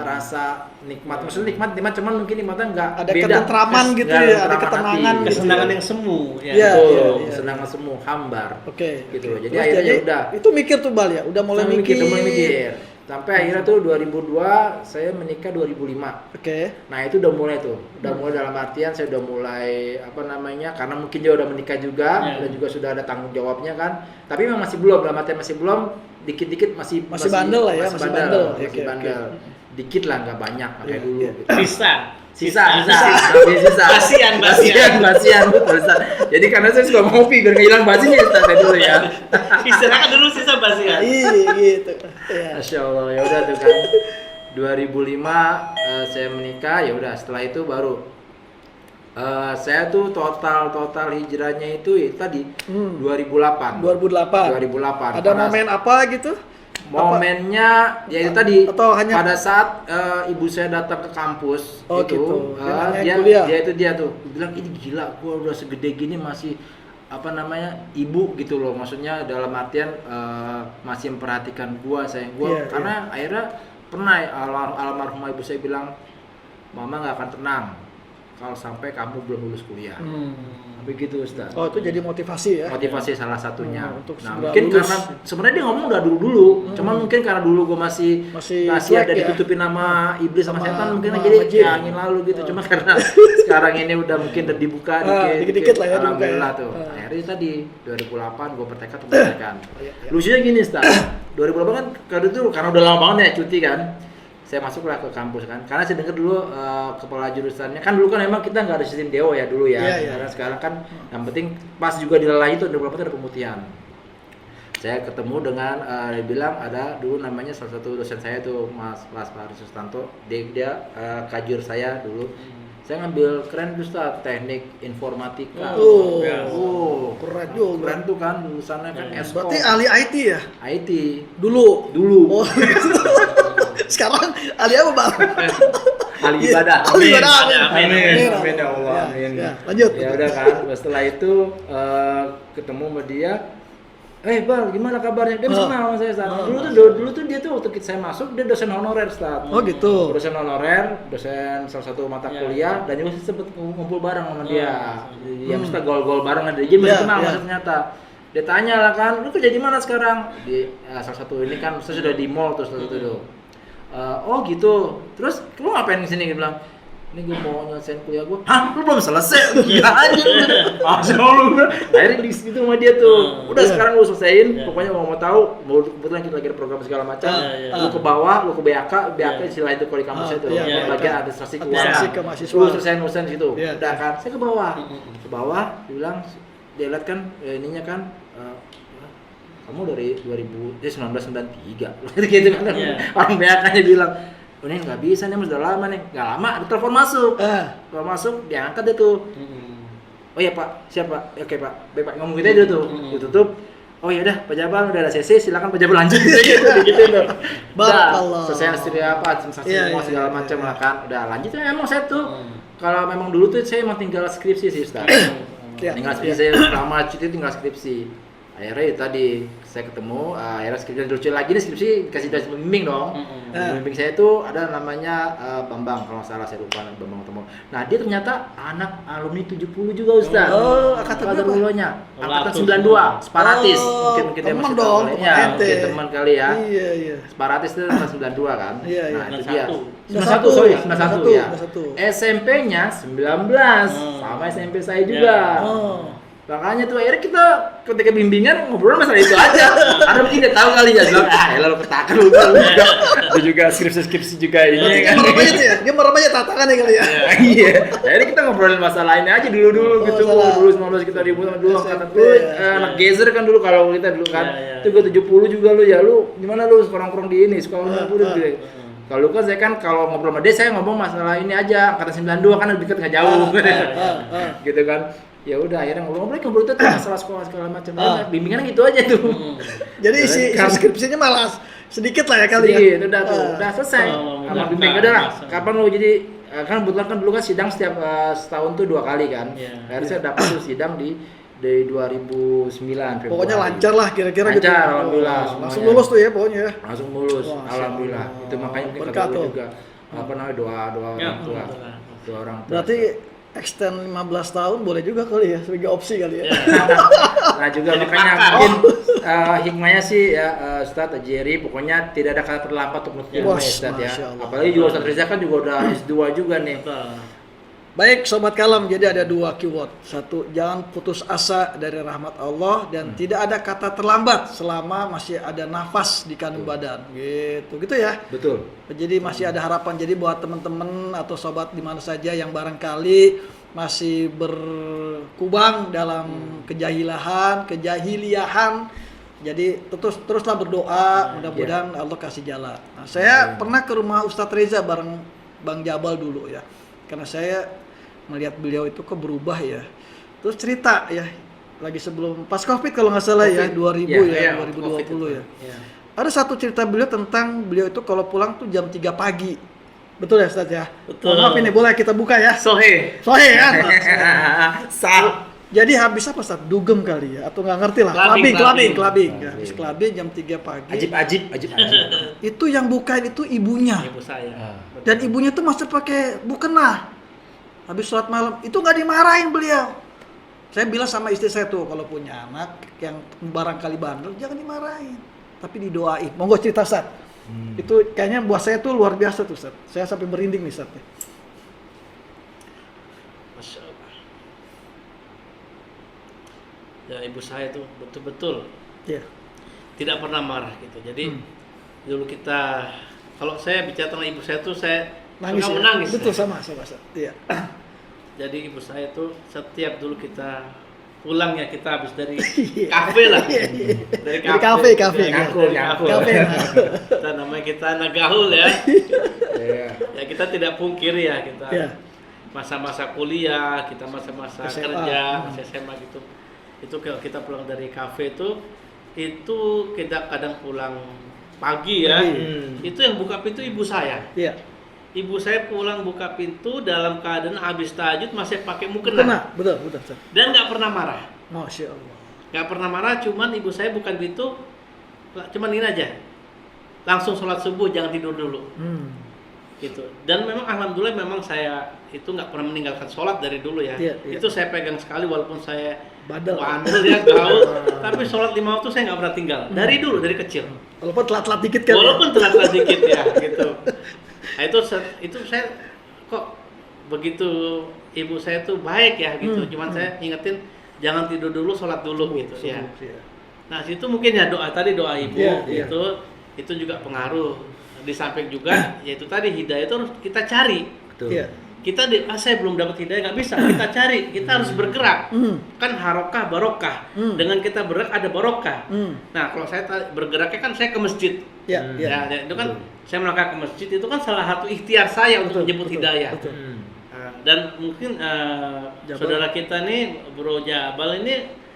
rasa nikmat, maksudnya nikmat cuman mungkin nikmatnya nggak
Ada
beda.
ketentraman gitu
Nggak
ya, ada
ketentraman
ketenangan
hati.
gitu.
Kesenangan yang semu.
Iya.
Betul, kesenangan semu, hambar.
Oke.
Gitu loh. Jadi
Terus
akhirnya udah.
Itu mikir tuh Bal ya, udah mulai
Sampai
mikir.
udah mulai mikir. Sampai akhirnya tuh 2002 saya menikah 2005.
Oke.
Nah itu udah mulai tuh, dalam artian saya udah mulai karena mungkin dia udah menikah juga,
Ya.
dan juga sudah ada tanggung jawabnya kan. Tapi memang masih belum, dalam artian masih belum, dikit-dikit masih
bandel lah ya, masih bandel.
masih
Oke,
bandel. Dikit lah, nggak banyak kayak
Iya,
dulu.
iya.
Gitu.
Sisa.
Sisa.
Basian.
Basian, betul Ustaz. Jadi karena saya suka ngopi biar nggak hilang basinya Ustaz saya dulu ya.
Silakan dulu sisa basian.
Iya gitu. Iya.
Masya Allah, ya udah tuh kan 2005 saya menikah, ya udah setelah itu baru saya tuh total hijrahnya itu ya, tadi 2008.
2008. Ada momen apa gitu?
Momennya ya itu tadi
Atau hanya
pada saat ibu saya datang ke kampus
Oh,
itu
gitu. Dia nanyain
dia
kuliah.
dia tuh bilang ini gila, gua udah segede gini masih ibu gitu loh, maksudnya dalam artian masih memperhatikan gua, sayang gua.
Iya,
Karena akhirnya pernah almarhumah ibu saya bilang, mama nggak akan tenang kalau sampai kamu belum lulus kuliah. Begitu Ustaz.
Oh, itu jadi motivasi ya.
Motivasi salah satunya.
Untuk
Nah,
segera
mungkin
lulus.
karena sebenarnya dia ngomong udah dulu, cuman mungkin karena dulu gue masih
cuek
ada
ya.
ditutupin nama iblis sama
Sama-
setan, mungkin
sama
jadi
jin.
ya angin lalu gitu. Cuma karena sekarang ini udah mungkin udah dibuka
dikit-dikit lah ya, dibuka
alhamdulillah
ya.
tuh. Akhirnya tadi 2008 gue bertekad untuk menikah.
Iya.
Lucunya gini, Ustaz. 2008 kan karena udah lama banget ya cuti kan. Saya masuklah ke kampus kan, karena saya dengar dulu kepala jurusannya kan dulu kan memang kita nggak ada sistem DO ya dulu ya.
Iya, iya.
Karena sekarang kan yang penting pas juga di Lelai itu ada pemutihan. Saya ketemu dengan dia bilang ada dulu namanya salah satu dosen saya tuh Mas Pak Sustanto, dia kajur saya dulu. Saya ngambil keren tuh Ustaz, teknik informatika.
Oh,
ya.
keren juga.
Keren tuh kan lulusannya kan Eskom.
Berarti ahli IT ya?
IT
Dulu.
dulu.
Oh. Sekarang ahli apa, Bang?
Ahli ibadah.
Ahli ibadah.
Amin.
Amin ya Allah.
Ya,
Amin.
ya, lanjut.
Ya udah kan, setelah itu ketemu sama dia. Bal, gimana kabarnya? Dia masih kenal sama saya Ustaz. Dulu tuh dia tuh waktu saya masuk dia dosen honorer Ustaz.
Oh, gitu.
Dosen honorer, dosen salah satu mata kuliah, dan juga sempet ngumpul bareng sama dia. Dia mesti gol-gol bareng ada dia masih
Iya,
kenal
iya.
masih ternyata. Dia tanya lah kan, lu kerja di mana sekarang? Di salah satu ini kan saya sudah di mall terus tuh. Oh gitu. Terus lu ngapain di sini? Dia bilang, ini gue mau nyelesain kuliah gue. Hah, lu belum selesai? Gila aja lu. Asal lu. Akhirnya di situ sama dia tuh. Udah sekarang lu selesaiin. Pokoknya mau tahu, mau kebetulan kita lagi ada program segala macam. Lu ke bawah, lu ke BAK istilah itu kalau di kampus itu. Bagian administrasi keuangan. Lu selesaiin situ. Udah kan, saya ke bawah. Ke bawah, dia lihat kan ininya kan kamu dari 1993 gitu kan. Orang BAK-nya bilang, "Oh, ini nggak bisa nih, sudah lama nih." Nggak lama, ada telepon masuk. Telepon masuk, diangkat deh tuh. "Oh iya Pak, siapa? Oke Pak, baik Pak." Ngomong gitu aja tuh. Ditutup. "Oh ya udah, Pak Jabal udah ada CC, silakan Pak Jabal lanjut." gitu tuh.
Barakallah.
Selesai istri apa, administrasi semua segala macam lah kan. Udah lanjut ya emang saya tuh. Kalau memang dulu tuh saya emang tinggal skripsi sih, Ustaz. Tinggal skripsi, saya lama cuti tinggal skripsi. Akhirnya ya tadi saya ketemu, akhirnya skripsi lucu lagi nih, skripsi kasih dari pembimbing dong. Pembimbing saya itu ada namanya Bambang, kalau nggak salah saya lupa, Bambang Tomo. Nah dia ternyata anak alumni 70 juga Ustaz.
Angkatan berapa?
Angkatan 92, Separatis. Mungkin dia masih
dong,
tahu ya, mungkin teman kali ya.
Iya.
Separatis itu angkatan 92 kan.
Iya.
Nah itu dia.
91
ya. SMP-nya 19, sama SMP saya juga. Makanya tuh akhirnya kita ketika bimbingan ngobrol masalah itu aja. Ada mungkin dia tahu kali ya, bilang elah lu ketakan lu juga skripsi juga ini kan.
Dia meremehnya tatakan ya kali ya.
Iya. Akhirnya kita ngobrolin masalah ini aja dulu gitu. Dulu 19 kita ribut sama dulu angkatan gue anak gezer kan dulu kalau kita dulu kan. Itu gue 70 juga lu ya, lu gimana lu nongkrong di ini sekolah 90 gitu. Kalau kan saya kan kalau ngobrol sama dia saya ngomong masalah ini aja, angkatan 92 kan lebih dekat enggak jauh. Gitu kan. Ya udah akhirnya ngobrol itu masalah sekolah segala macam. Bimbingan gitu aja tuh.
Jadi isi skripsinya malah sedikit lah ya kali ya.
Iya, udah selesai. Sama bimbing udah lah. Kapan lo jadi kan kebetulan kan dulu kan sidang setiap setahun tuh 2 kali kan. Akhirnya saya dapat tuh sidang di 2009 Februari.
Pokoknya lancar lah kira-kira gitu.
Lancar, alhamdulillah.
Langsung lulus tuh ya pokoknya ya.
Langsung lulus, alhamdulillah. Itu makanya mungkin kata gue juga apa namanya doa orang tua. Doa orang tua.
Berarti extend 15 tahun boleh juga kali ya, sebagai opsi kali ya.
Nah juga makanya mungkin hikmahnya sih ya Ustadz Jerry, pokoknya tidak ada kata terlambat untuk menuntut Ustadz ya. Apalagi juga Ustadz Reza kan juga udah S2 juga nih.
Baik Sobat Kalam, jadi ada 2 keyword. 1, jangan putus asa dari rahmat Allah, dan tidak ada kata terlambat selama masih ada nafas di kandung badan. Gitu ya.
Betul.
Jadi masih ada harapan. Jadi buat teman-teman atau sobat di mana saja yang barangkali masih berkubang dalam kejahiliahan, jadi teruslah berdoa, mudah-mudahan Allah kasih jalan. Nah, saya pernah ke rumah Ustadz Reza bareng Bang Jabal dulu ya. Karena saya melihat beliau itu kok berubah ya. Terus cerita ya, lagi sebelum pas Covid kalau nggak salah ya, 2020 ya. Ada satu cerita beliau tentang beliau itu kalau pulang tuh jam 3 pagi. Betul ya Ustaz ya?
Betul.
Maaf ini boleh kita buka ya?
Sohe
kan?
Sah.
Jadi habis apa Ustaz? Dugem kali ya? Atau nggak ngerti lah. Clubbing. Ya, habis clubbing jam 3 pagi.
Ajib.
Itu yang bukain itu ibunya.
ibu saya.
Dan ibunya tuh masih pakai mukena. Habis sholat malam itu nggak dimarahin beliau. Saya bilang sama istri saya tuh, kalau punya anak yang barangkali bandel jangan dimarahin, tapi didoain. Monggo cerita Ustaz. Itu kayaknya buat saya tuh luar biasa tuh Ustaz. Saya sampai merinding nih Ustaz.
Masya Allah. Ya ibu saya tuh betul-betul tidak pernah marah gitu. Jadi dulu kita, kalau saya bicara tentang ibu saya tuh saya
nangis
suka
ya?
menangis.
Betul sama Ustaz. Iya.
Jadi ibu saya tuh setiap dulu kita pulang ya, kita habis dari kafe lah. Dari kafe. Kita namanya kita anak gaul ya. Ya kita tidak pungkir ya, kita masa-masa kuliah, kita masa-masa kerja, masa SMA gitu. Itu kalau kita pulang dari kafe itu kita kadang pulang pagi ya. Itu yang buka pintu ibu saya.
Iya.
Ibu saya pulang buka pintu dalam keadaan habis tahajud masih pakai mukena.
Betul.
Dan nggak pernah marah.
Masya Allah.
Nggak pernah marah, cuman ibu saya bukan pintu, cuman ini aja. Langsung sholat subuh, jangan tidur dulu. Gitu. Dan memang alhamdulillah memang saya itu nggak pernah meninggalkan sholat dari dulu ya. Itu saya pegang sekali walaupun saya bandel ya, gaul. Tapi sholat 5 waktu saya nggak pernah tinggal. Dari dulu, dari kecil.
Walaupun telat-telat dikit kan.
Walaupun telat-telat dikit ya, gitu. Nah, itu saya kok begitu ibu saya tuh baik ya gitu. Cuman saya ingetin jangan tidur dulu, sholat dulu gitu ya. Nah situ mungkin ya doa ibu itu juga pengaruh. Di samping juga yaitu tadi hidayah itu harus kita cari.
Betul.
Kita saya belum dapat hidayah, nggak bisa, kita cari, kita harus bergerak. Kan harokah barokah, dengan kita bergerak ada barokah. Nah kalau saya bergeraknya kan saya ke masjid. Ya, itu kan saya melangkah ke masjid, itu kan salah satu ikhtiar saya untuk menjemput hidayah. Dan mungkin saudara kita nih Bro Jabal ini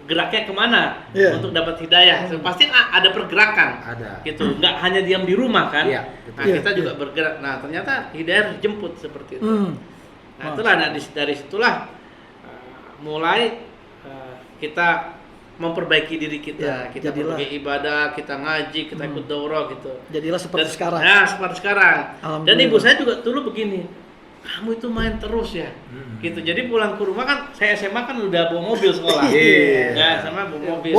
geraknya kemana untuk dapat hidayah? Pasti ada pergerakan, gitu. Nggak hanya diam di rumah kan? Nah kita juga bergerak. Nah ternyata hidayah harus dijemput seperti itu. Nah itulah dari situlah mulai kita memperbaiki diri kita. Kita perbaiki ibadah, kita ngaji, kita ikut daurah gitu.
Jadilah seperti sekarang.
Nah seperti sekarang. Dan ibu saya juga dulu begini. Kamu itu main terus ya, gitu. Jadi pulang ke rumah kan, saya SMA kan udah bawa mobil sekolah. Ya, sama bawa mobil.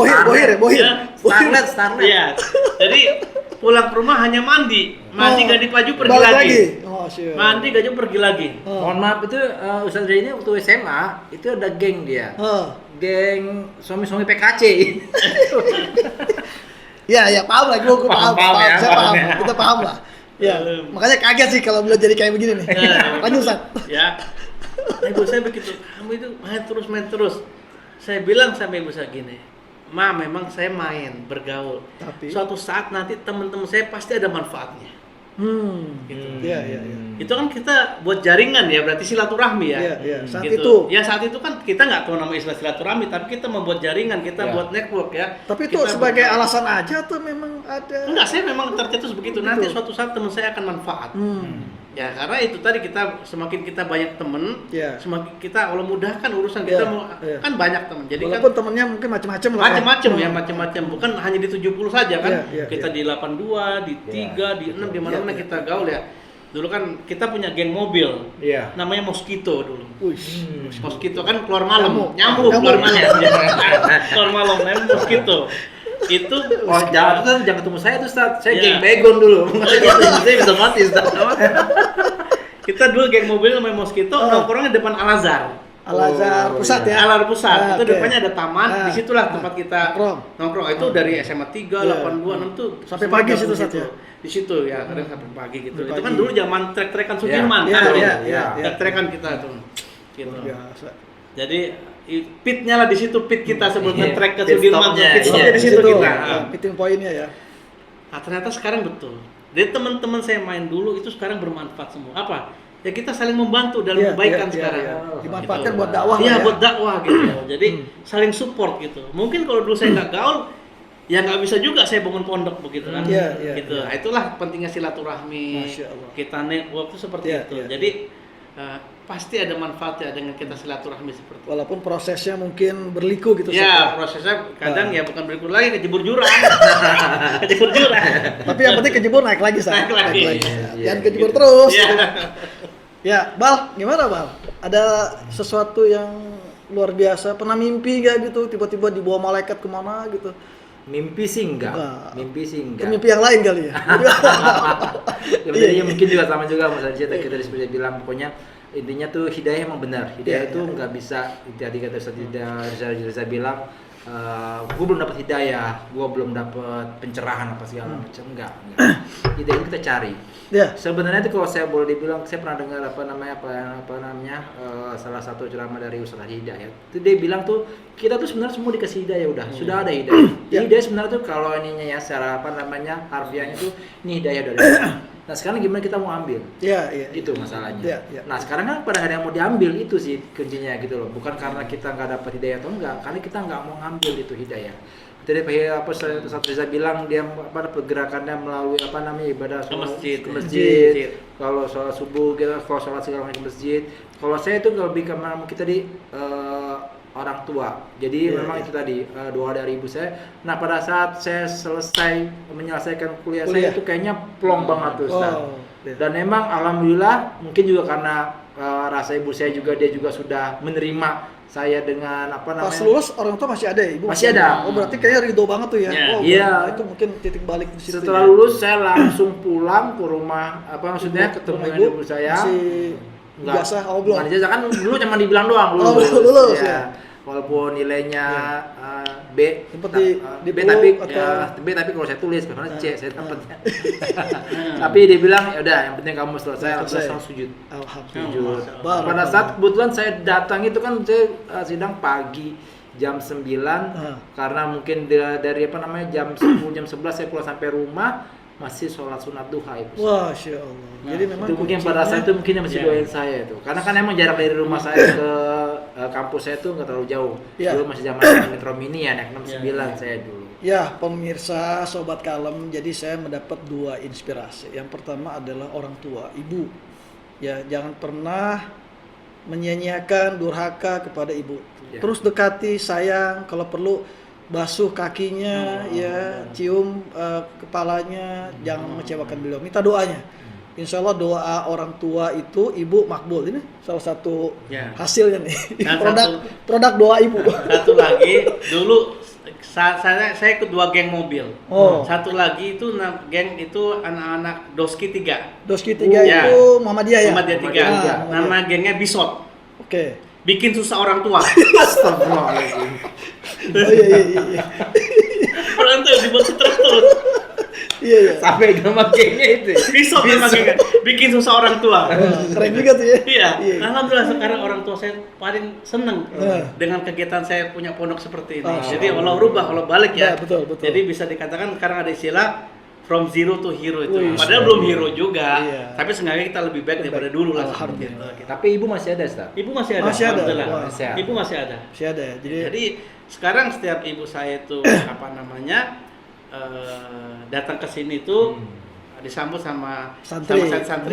Bohir.
Starlet.
Iya. Jadi pulang ke rumah hanya mandi ganti baju pergi lagi. Mandi ganti pergi lagi.
Mohon maaf itu Ustaz Ray ini waktu SMA itu ada geng dia. Geng suami-suami PKC.
Ya, paham lah, gue paham. Saya paham.
Ya.
Kita paham lah. Ya, makanya kaget sih kalau beliau jadi kayak begini nih. Lanjut Ustaz.
Ya. Ibu saya begitu, kamu itu main terus. Saya bilang sama ibu saya gini, Ma, memang saya main, bergaul. Tapi suatu saat nanti teman-teman saya pasti ada manfaatnya. Gitu.
Iya.
Itu kan kita buat jaringan ya, berarti silaturahmi ya.
Iya. Saat
gitu.
itu.
Ya saat itu kan kita nggak tahu nama istilah silaturahmi, tapi kita membuat jaringan, kita buat network ya.
Tapi itu kita sebagai alasan aja tuh memang ada.
Enggak, saya memang tercetus begitu. Nanti suatu saat teman saya akan manfaat. Ya karena itu tadi semakin kita banyak teman, semakin kita Allah mudahkan urusan kita kan banyak teman. Jadi
walaupun
kan
temennya mungkin macam-macam lah.
Macam-macam. Bukan hanya di 70 saja kan. Kita di 82, di 3, di 6 di mana-mana kita gaul ya. Dulu kan kita punya geng mobil. Namanya Mosquito dulu. Mosquito kan keluar malam. Nyamuk keluar malam. Keluar malam namanya Mosquito. Itu
jangan ketemu saya tuh Ustaz. Saya geng begon dulu. Saya bisa mati Ustaz.
Kita dulu geng mobil namanya Mosquito, nongkrongnya depan Al-Azhar.
Al-Azhar pusat ya.
Al-Azhar pusat. Itu depannya ada taman, disitulah tempat kita nongkrong. Itu dari SMA 3, 82, 6 tuh
sampai pagi situ Ustaz ya.
Di situ ya, kadang sampai pagi gitu. Itu kan dulu zaman trek-trekan Sudirman. Trek-trekan kita tuh. Gitu. Jadi pitnya lah di situ, pit kita sebelum trek ke Sudirman, pitnya di situ kita.
Pitting pointnya ya.
Nah ternyata sekarang betul. Jadi teman-teman saya main dulu itu sekarang bermanfaat semua. Apa? Ya kita saling membantu dalam kebaikan sekarang.
Dimanfaatkan
gitu.
buat dakwah.
Iya, buat dakwah gitu. Jadi saling support gitu. Mungkin kalau dulu saya nggak gaul, ya nggak bisa juga saya bangun pondok begitu kan. Gitu. Nah, itulah pentingnya silaturahmi. Kita network itu seperti itu. Jadi pasti ada manfaatnya dengan kita silaturahmi seperti itu.
Walaupun prosesnya mungkin berliku gitu.
Ya, prosesnya kadang ya bukan berliku lagi, kejebur jurang.
Tapi yang penting kejebur naik lagi, Naik lagi. Jangan kejebur terus. Ya, Bal, gimana Bal? Ada sesuatu yang luar biasa? Pernah mimpi nggak gitu? Tiba-tiba dibawa malaikat kemana gitu?
Mimpi sih enggak.
Mimpi yang lain kali ya.
Ya mungkin juga sama juga Mas Ajit, kita seperti bilang pokoknya intinya tuh hidayah emang benar. Hidayah itu nggak bisa tadi kata Ustaz Riza bilang gue belum dapat hidayah, gue belum dapat pencerahan apa segala macam, enggak. Hidayah itu kita cari. Sebenarnya itu kalau saya boleh dibilang, saya pernah dengar apa namanya salah satu ceramah dari Ustaz Hidayat. Itu dia bilang tuh kita tuh sebenarnya semua dikasih hidayah sudah ada hidayah. Hidayah sebenarnya tuh kalau ininya ya secara harfiahnya tuh ini hidayah dari Allah. Nah sekarang gimana kita mau ambil? Itu masalahnya. Nah sekarang kan pada ada yang mau diambil, itu sih kuncinya gitu loh. Bukan karena kita nggak dapat hidayah atau enggak, karena kita nggak mau ngambil itu hidayah. Tadi Ustaz Riza bilang dia pergerakannya melalui ibadah ke masjid. Kalau sholat subuh, kalau sholat segala macam ke masjid. Kalau saya itu lebih ke kita di orang tua. Jadi memang itu tadi doa dari ibu saya. Nah pada saat saya selesai menyelesaikan kuliah saya itu kayaknya plong banget tuh Ustaz. Dan memang alhamdulillah mungkin juga karena rasa ibu saya juga, dia juga sudah menerima saya dengan
Pas lulus orang tua masih ada ya ibu?
Masih ada.
Oh berarti kayaknya ridho banget tuh ya.
Iya.
Itu mungkin titik balik di situ.
Setelah lulus saya langsung pulang ke rumah ketemu dengan ibu saya.
Biasa, belum.
Bukan ijazah, kan dulu cuma dibilang doang
Oh,
lulus.
lulus,
Ya.
ya.
Walaupun nilainya B,
Seperti
B
di
tapi
atau-
B tapi kalau saya tulis karena C saya dapatnya. Tapi dia bilang ya udah yang penting kamu selesai, langsung sujud.
Alhamdulillah.
Sujud. Pada saat kebetulan saya datang itu kan saya sidang pagi jam 9 karena mungkin dari jam 10 jam 11 saya pulang sampai rumah masih sholat sunat duha itu.
Wah, Masya Allah. Jadi memang
itu mungkin pada saat itu mungkin yang masih doain saya itu. Karena kan emang jarak dari rumah saya ke kampus saya itu nggak terlalu jauh.
Ya.
Dulu masih zaman Metro Mini ya, naik 69 saya dulu.
Ya, pemirsa Sobat Kalem, jadi saya mendapat 2 inspirasi. Yang pertama adalah orang tua, ibu. Ya, jangan pernah menyia-nyiakan durhaka kepada ibu.
Ya.
Terus dekati, sayang, kalau perlu basuh kakinya, ya, cium kepalanya, jangan mengecewakan beliau. Minta doanya. Insya Allah doa orang tua itu ibu makbul. Ini salah satu hasilnya nih.
Nah,
produk doa ibu.
Satu lagi, dulu saya ikut 2 geng mobil. Satu lagi itu geng itu anak-anak Doski 3.
Doski 3 itu Muhammadiyah ya?
Muhammadiyah 3. Nama gengnya Bisot.
Oke.
Bikin susah orang tua.
Astagfirullahaladzim.
Oh iya.
Berhenti dibuat stres terus.
Iya.
Sampai nama gengnya itu.
Bisot nama gengnya. Bikin susah orang tua.
Keren juga tuh ya.
Iya. Alhamdulillah sekarang orang tua saya paling seneng dengan kegiatan saya punya pondok seperti ini. Jadi Allah rubah, Allah balik ya.
Betul.
Jadi bisa dikatakan sekarang ada istilah from zero to hero itu. Padahal belum hero juga. Tapi seenggaknya kita lebih baik daripada dulu lah.
Alhamdulillah.
Tapi ibu masih ada, Ustaz?
Ibu masih ada.
Masih ada.
Alhamdulillah.
Masih.
Ibu masih ada.
Masih ada ya.
Jadi sekarang setiap ibu saya itu datang ke sini tuh disambut sama santri.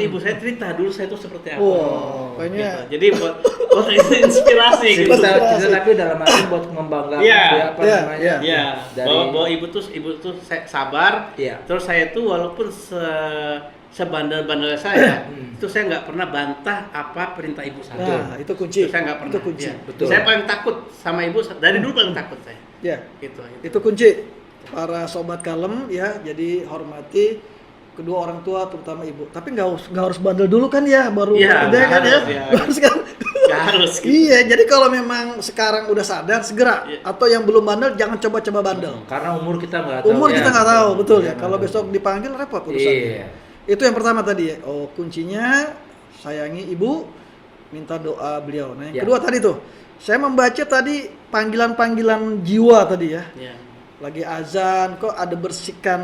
Ibu saya cerita dulu saya itu seperti apa.
Pokoknya.
Gitu. Jadi buat inspirasi gitu.
Tapi dalam arti buat membanggakan
Iya.
dari
Bahwa ibu tuh sabar.
Iya.
Terus saya tuh walaupun sebandel-bandel saya, itu saya nggak pernah bantah apa perintah ibu saya.
Nah, itu kunci.
Itu saya nggak pernah.
Itu kunci.
Ya.
Betul.
Saya paling takut sama ibu dari dulu paling takut saya.
Ya.
Gitu.
Itu kunci. Para sobat kalem ya, jadi hormati kedua orang tua terutama ibu. Tapi nggak harus bandel dulu kan ya, baru ada kan ya. Harus kan.
Nggak harus. Gitu.
Iya, jadi kalau memang sekarang udah sadar segera atau yang belum bandel jangan coba-coba bandel.
Karena umur kita nggak tahu.
Umur kita nggak tahu, betul ya. Kalau besok dipanggil repot urusannya.
Iya.
Itu yang pertama tadi ya. Kuncinya sayangi ibu, minta doa beliau. Nah, yang kedua tadi tuh, saya membaca tadi panggilan-panggilan jiwa tadi ya. Lagi azan kok ada bersikan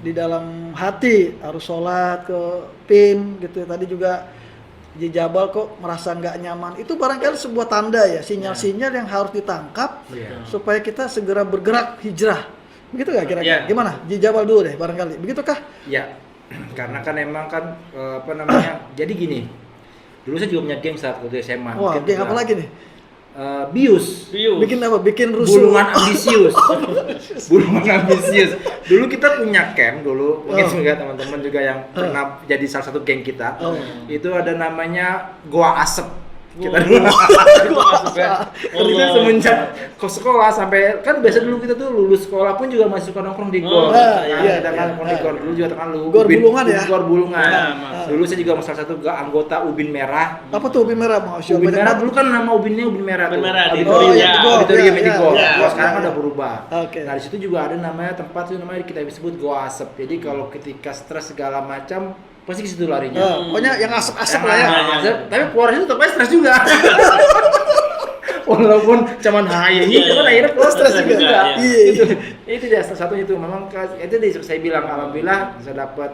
di dalam hati, harus sholat ke PIM gitu ya. Tadi juga di Jabal kok merasa nggak nyaman. Itu barangkali sebuah tanda ya, sinyal-sinyal yang harus ditangkap supaya kita segera bergerak hijrah. Begitu nggak kira-kira? Gimana? Di Jabal dulu deh barangkali. Begitukah?
Ya, karena kan emang kan jadi gini. Dulu saya juga punya geng saat waktu SMA.
Wah, geng apa lagi nih?
Bius.
Bikin apa? Bikin rusuh.
Bulungan ambisius. Bulungan ambisius. Dulu kita punya camp dulu, mungkin juga teman-teman juga yang pernah jadi salah satu geng kita. Itu ada namanya Goa Asep. Kita dulu kita semenjak ke sekolah sampai kan biasa dulu kita tuh lulus sekolah pun juga masih suka nongkrong di gor. Kita kan nongkrong di gor dulu juga kan lu.
Gor Bulungan ya.
Gor Bulungan. Dulu saya juga salah satu anggota Ubin Merah.
Apa tuh Ubin Merah? Masya
Ubin Merah dulu kan nama Ubinnya Ubin Merah.
Ubin Merah di
Auditorium di Gor. Sekarang udah berubah. Nah, di situ juga ada namanya tempat itu namanya kita sebut Goa Asep. Jadi kalau ketika stres segala macam pasti ke situ larinya.
Pokoknya yang asap-asap lah ya.
Tapi keluar itu tetap stres juga. Walaupun cuman hayi, cuman akhirnya keluar stres juga. Itu dia salah satu itu. Memang itu saya bilang alhamdulillah saya dapat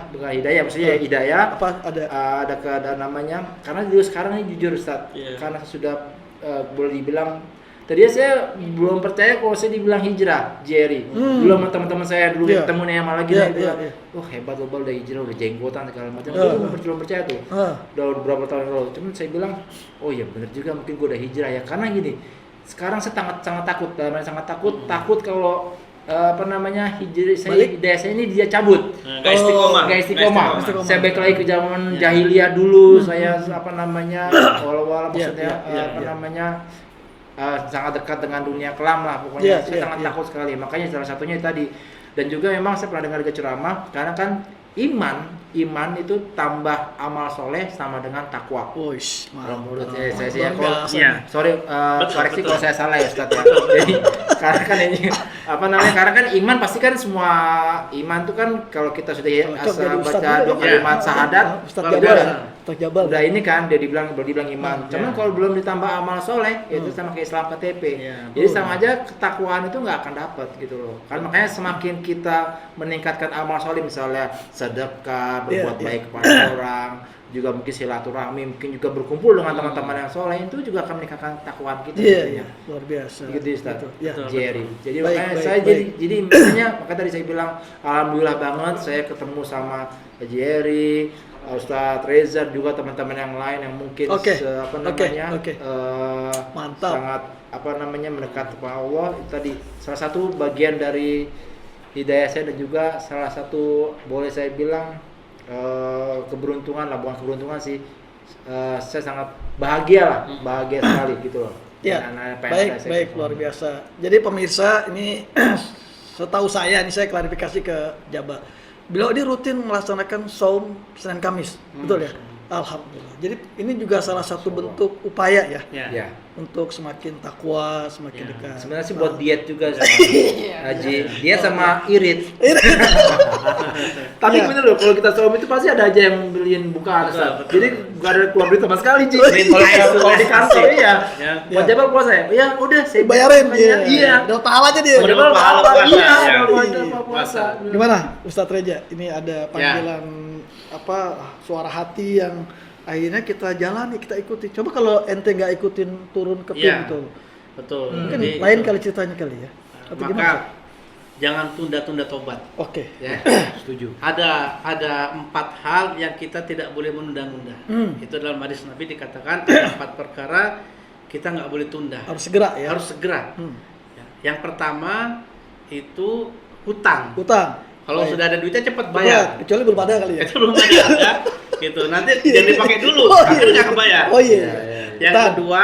bukan hidayah, maksudnya hidayah.
Apa
ada keadaan namanya. Karena dulu sekarang ini jujur Ustaz, karena sudah boleh dibilang tadinya saya belum percaya kalau saya dibilang hijrah, Jerry. Dulu sama teman-teman saya dulu ketemu nih sama lagi bilang, "Wah, hebat lo, udah hijrah, udah jenggotan segala macam." Gue belum percaya tuh. Udah beberapa tahun lalu. Cuman saya bilang, "Oh iya benar juga, mungkin gue udah hijrah ya." Karena gini, sekarang saya sangat takut, takut kalau hidayah saya ini dia cabut.
Gak
istiqomah. Saya balik lagi ke zaman jahiliyah dulu. Saya awal-awal maksudnya sangat dekat dengan dunia kelam lah pokoknya. Saya sangat takut sekali. Makanya salah satunya tadi. Dan juga memang saya pernah dengar ceramah karena kan iman itu tambah amal soleh sama dengan takwa.
Wush,
Kalau menurut
mantap.
saya
Luar
kalau
biasa.
Iya.
sorry
Betul,
koreksi
betul.
kalau saya salah ya Ustaz ya. Jadi karena kan ini apa namanya? Karena kan iman pasti kan semua iman itu kan kalau kita sudah
Cocok jadi
asal
ustaz
baca
juga
dua
kan?
kalimat syahadat
Ustaz
udah-
Jabal. Ustaz Jabal.
udah ini kan dia dibilang iman. Cuman
Ya.
kalau belum ditambah amal soleh itu sama kayak Islam KTP.
Ya,
Jadi
betul.
sama aja ketakwaan itu nggak akan dapat gitu loh. Kan makanya semakin kita meningkatkan amal soleh misalnya sedekah, berbuat
Iya, iya.
baik kepada orang, juga mungkin silaturahmi, mungkin juga berkumpul dengan teman-teman yang soleh itu juga akan meningkatkan ketakwaan kita.
Iya,
gitu
iya,
ya.
luar biasa.
Gitu Ustaz.
Betul, ya.
Betul.
Jerry. Jadi
Baik,
makanya
baik,
saya
baik.
jadi makanya makanya tadi saya bilang alhamdulillah banget saya ketemu sama Jerry, Ustadz Reza juga teman-teman yang lain yang mungkin
Oke,
apa
oke,
namanya
oke. Mantap.
sangat apa namanya mendekat kepada Allah. Itu tadi salah satu bagian dari hidayah saya dan juga salah satu boleh saya bilang keberuntungan lah, bukan keberuntungan sih, saya sangat bahagia lah, bahagia sekali gitu loh.
Ya,
dengan apa yang
baik,
saya
baik,
ketemu.
luar biasa. Jadi pemirsa, ini setahu saya, ini saya klarifikasi ke Jabal. Beliau ini rutin melaksanakan saum Senin Kamis, betul ya? Alhamdulillah. Jadi ini juga salah satu bentuk upaya ya,
Ya.
Ya.
untuk semakin takwa, semakin
Ya.
dekat.
Sebenarnya sih buat diet juga sama Haji, diet sama irit. Tapi
Iya.
bener loh, kalau kita saum itu pasti ada aja yang beliin bukaan.
Betul,
Ustaz.
betul.
Jadi gak ada keluar duit sama sekali, Ji.
Beliin
Kalau di kantor iya.
Ya.
Buat Jabal puasa ya? Ya udah saya
Bayarin dia.
Iya.
Dapat pahala aja dia.
Udah
Jabal
pahala
apa?
puasa,
Iya,
ya.
puasa.
Puasa.
Gimana Ustadz Reja? Ini ada panggilan apa suara hati yang akhirnya kita jalani, kita ikuti. Coba kalau ente nggak ikutin turun ke PIM
Iya.
itu,
Betul.
mungkin
Jadi
lain
itu.
kali ceritanya kali ya. Atau
Maka
gimana?
jangan tunda-tunda tobat.
Oke.
Ya.
Setuju.
Ada 4 hal yang kita tidak boleh menunda-nunda.
Hmm.
Itu dalam hadis Nabi dikatakan ada 4 perkara kita nggak boleh tunda.
Harus segera ya.
Harus segera.
Hmm.
Ya. Yang pertama itu hutang.
Utang.
Kalau
Baik.
sudah ada duitnya cepat
Betul,
bayar.
kecuali belum ada kali ya.
Itu belum ada ya. Gitu. Nanti jangan dipakai dulu.
Oh, iya.
Akhirnya nggak kebayar.
Oh iya.
Yang
Hutang.
kedua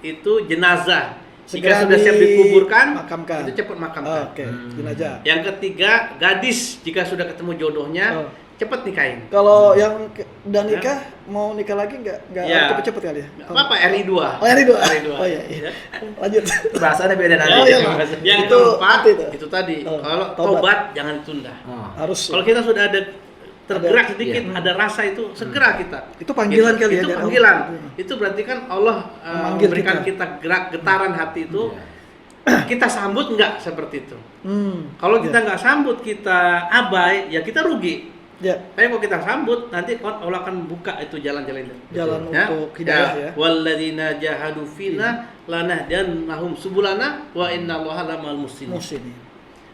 itu jenazah.
Segera
Jika sudah siap dikuburkan,
dimakamkan.
itu cepat makamkan.
Oke, jenazah.
Yang ketiga, gadis jika sudah ketemu jodohnya,
Oh.
cepat nikahin.
Kalau yang udah nikah mau nikah lagi nggak
Ya.
harus cepet-cepet kali ya.
Nggak apa-apa, RI 2.
Oh yang itu.
RI 2.
Oh iya. Iya. Lanjut.
Bahasanya beda nanti.
Oh, iya, Pak.
Yang
Itu
keempat,
itu.
itu tadi,
Oh,
kalau
tobat.
tobat jangan ditunda.
Oh.
Harus.
Kalau kita sudah ada tergerak
Ada-
sedikit,
iya.
ada rasa itu, segera kita.
Itu panggilan kali ya,
Itu
dari
panggilan.
Allah.
Itu berarti kan Allah
Memanggil
memberikan
kita.
kita gerak, getaran hati itu. Kita sambut nggak seperti itu. Kalau kita nggak sambut, kita abai, ya kita rugi.
ya
Tapi kalau kita sambut, nanti Allah akan buka itu jalan-jalan itu.
jalan untuk hidayah ya.
Walladzina jahadu fina lanahdiyannahum subulana wa innallaha lamal muhsinin.
Musim.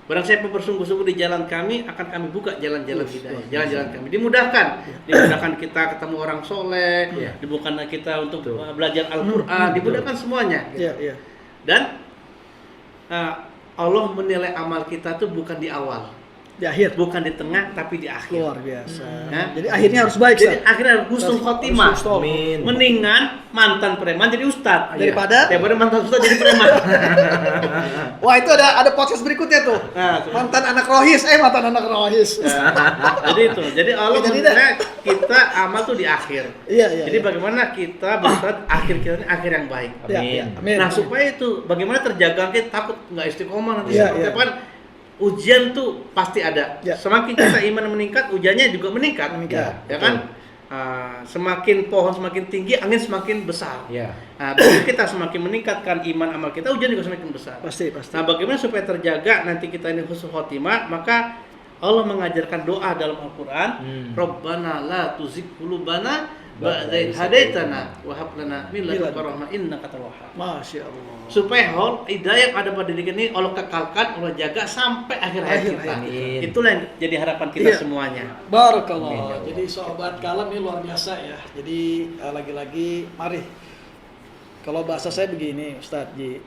Barang siapa bersungguh-sungguh di jalan kami, akan kami buka jalan-jalan
Yes,
hidayah.
luar
Jalan-jalan kami dimudahkan. Dimudahkan kita ketemu orang soleh,
Iya.
dimudahkan kita untuk
Betul.
belajar Al-Qur'an, dimudahkan semuanya.
Iya, iya.
Dan Allah menilai amal kita tuh bukan di awal,
Di akhir.
bukan di tengah, tapi di akhir.
Luar biasa.
Ya.
Jadi akhirnya harus baik,
Jadi
Ustaz.
akhirnya husnul khotimah.
Harus husnul.
Amin.
Mendingan mantan preman jadi ustad
Daripada?
mantan ustad jadi preman.
Wah, itu ada podcast berikutnya tuh.
Nah, tuh.
Mantan anak rohis, mantan anak rohis.
Jadi itu. Jadi Allah
Jadi
menilai kita amal tuh di akhir.
Iya, iya.
Jadi
iya.
bagaimana kita berusaha akhir kita ini akhir yang baik.
Iya,
Amin.
iya. Amin.
Nah supaya itu bagaimana terjaga kita takut nggak istiqomah nanti
Iya,
seperti
iya.
apa kan ujian tuh pasti ada.
Iya.
Semakin kita iman meningkat, ujiannya juga meningkat.
Meningkat,
Ya kan? Semakin pohon semakin tinggi, angin semakin besar.
Ya.
Nah, begitu kita semakin meningkatkan iman amal kita, ujian juga semakin besar.
Pasti, pasti.
Nah, bagaimana supaya terjaga nanti kita ini husnul khotimah? Maka Allah mengajarkan doa dalam Al-Qur'an, Rabbana la tuzigh qulubana ba'da idh hadaitana wa hab lana min ladunka rahmah innaka antal wahhab.
Masya Allah.
Supaya hidayah yang ada pada diri kita ini Allah kekalkan, Allah jaga sampai akhir hayat
Akhir
kita.
hayat kita.
Itulah yang jadi harapan kita
Iya.
semuanya.
Barakallah. Jadi sahabat kalam ini luar biasa ya. Jadi lagi-lagi mari. Kalau bahasa saya begini, Ustadz Ji.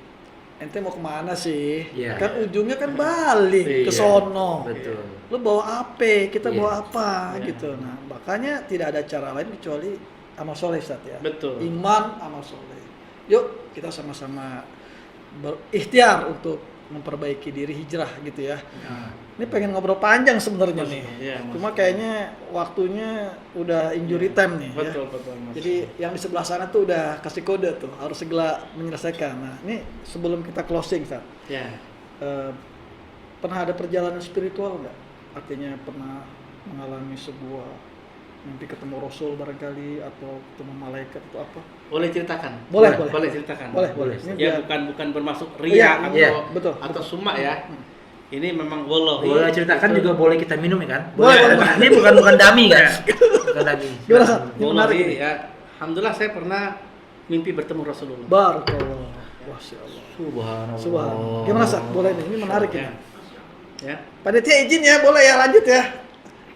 Ente mau kemana sih?
Iya.
Kan ujungnya kan balik ke
Iya.
sono.
Betul.
Lu bawa apa? Kita
Iya.
bawa apa?
Iya.
Gitu. Nah, makanya tidak ada cara lain kecuali amal soleh, Ustadz ya.
Betul.
Iman, amal soleh. Yuk kita sama-sama berikhtiar untuk memperbaiki diri hijrah gitu ya. Ini pengen ngobrol panjang sebenarnya nih.
Iya, Mas.
Cuma kayaknya waktunya udah injury time nih
Betul,
ya.
betul, Mas.
Jadi yang di sebelah sana tuh udah kasih kode tuh, harus segera menyelesaikan. Nah, ini sebelum kita closing, Ustaz.
Ya.
Pernah ada perjalanan spiritual nggak? Artinya pernah mengalami sebuah mimpi ketemu Rasul barangkali atau ketemu malaikat atau apa?
Boleh ceritakan?
Boleh.
Boleh ceritakan.
Boleh. Ini
Ya
biar-
bukan bermaksud
Iya,
ria
iya,
atau
betul.
summa ya. Ini memang wallahi.
Boleh ceritakan juga boleh kita minum ya kan?
Boleh.
Ini bukan dummy kan? Bukan dummy.
Gimana, Ustaz? Ini menarik
Wallahi
ini.
ya. Alhamdulillah saya pernah mimpi bertemu Rasulullah.
Barakallah. Masya Allah.
Subhanallah.
Subhanallah. Gimana, Ustaz? Boleh nih, ini menarik
Ya.
ini.
Ya.
Panitia izin ya, boleh ya, lanjut ya.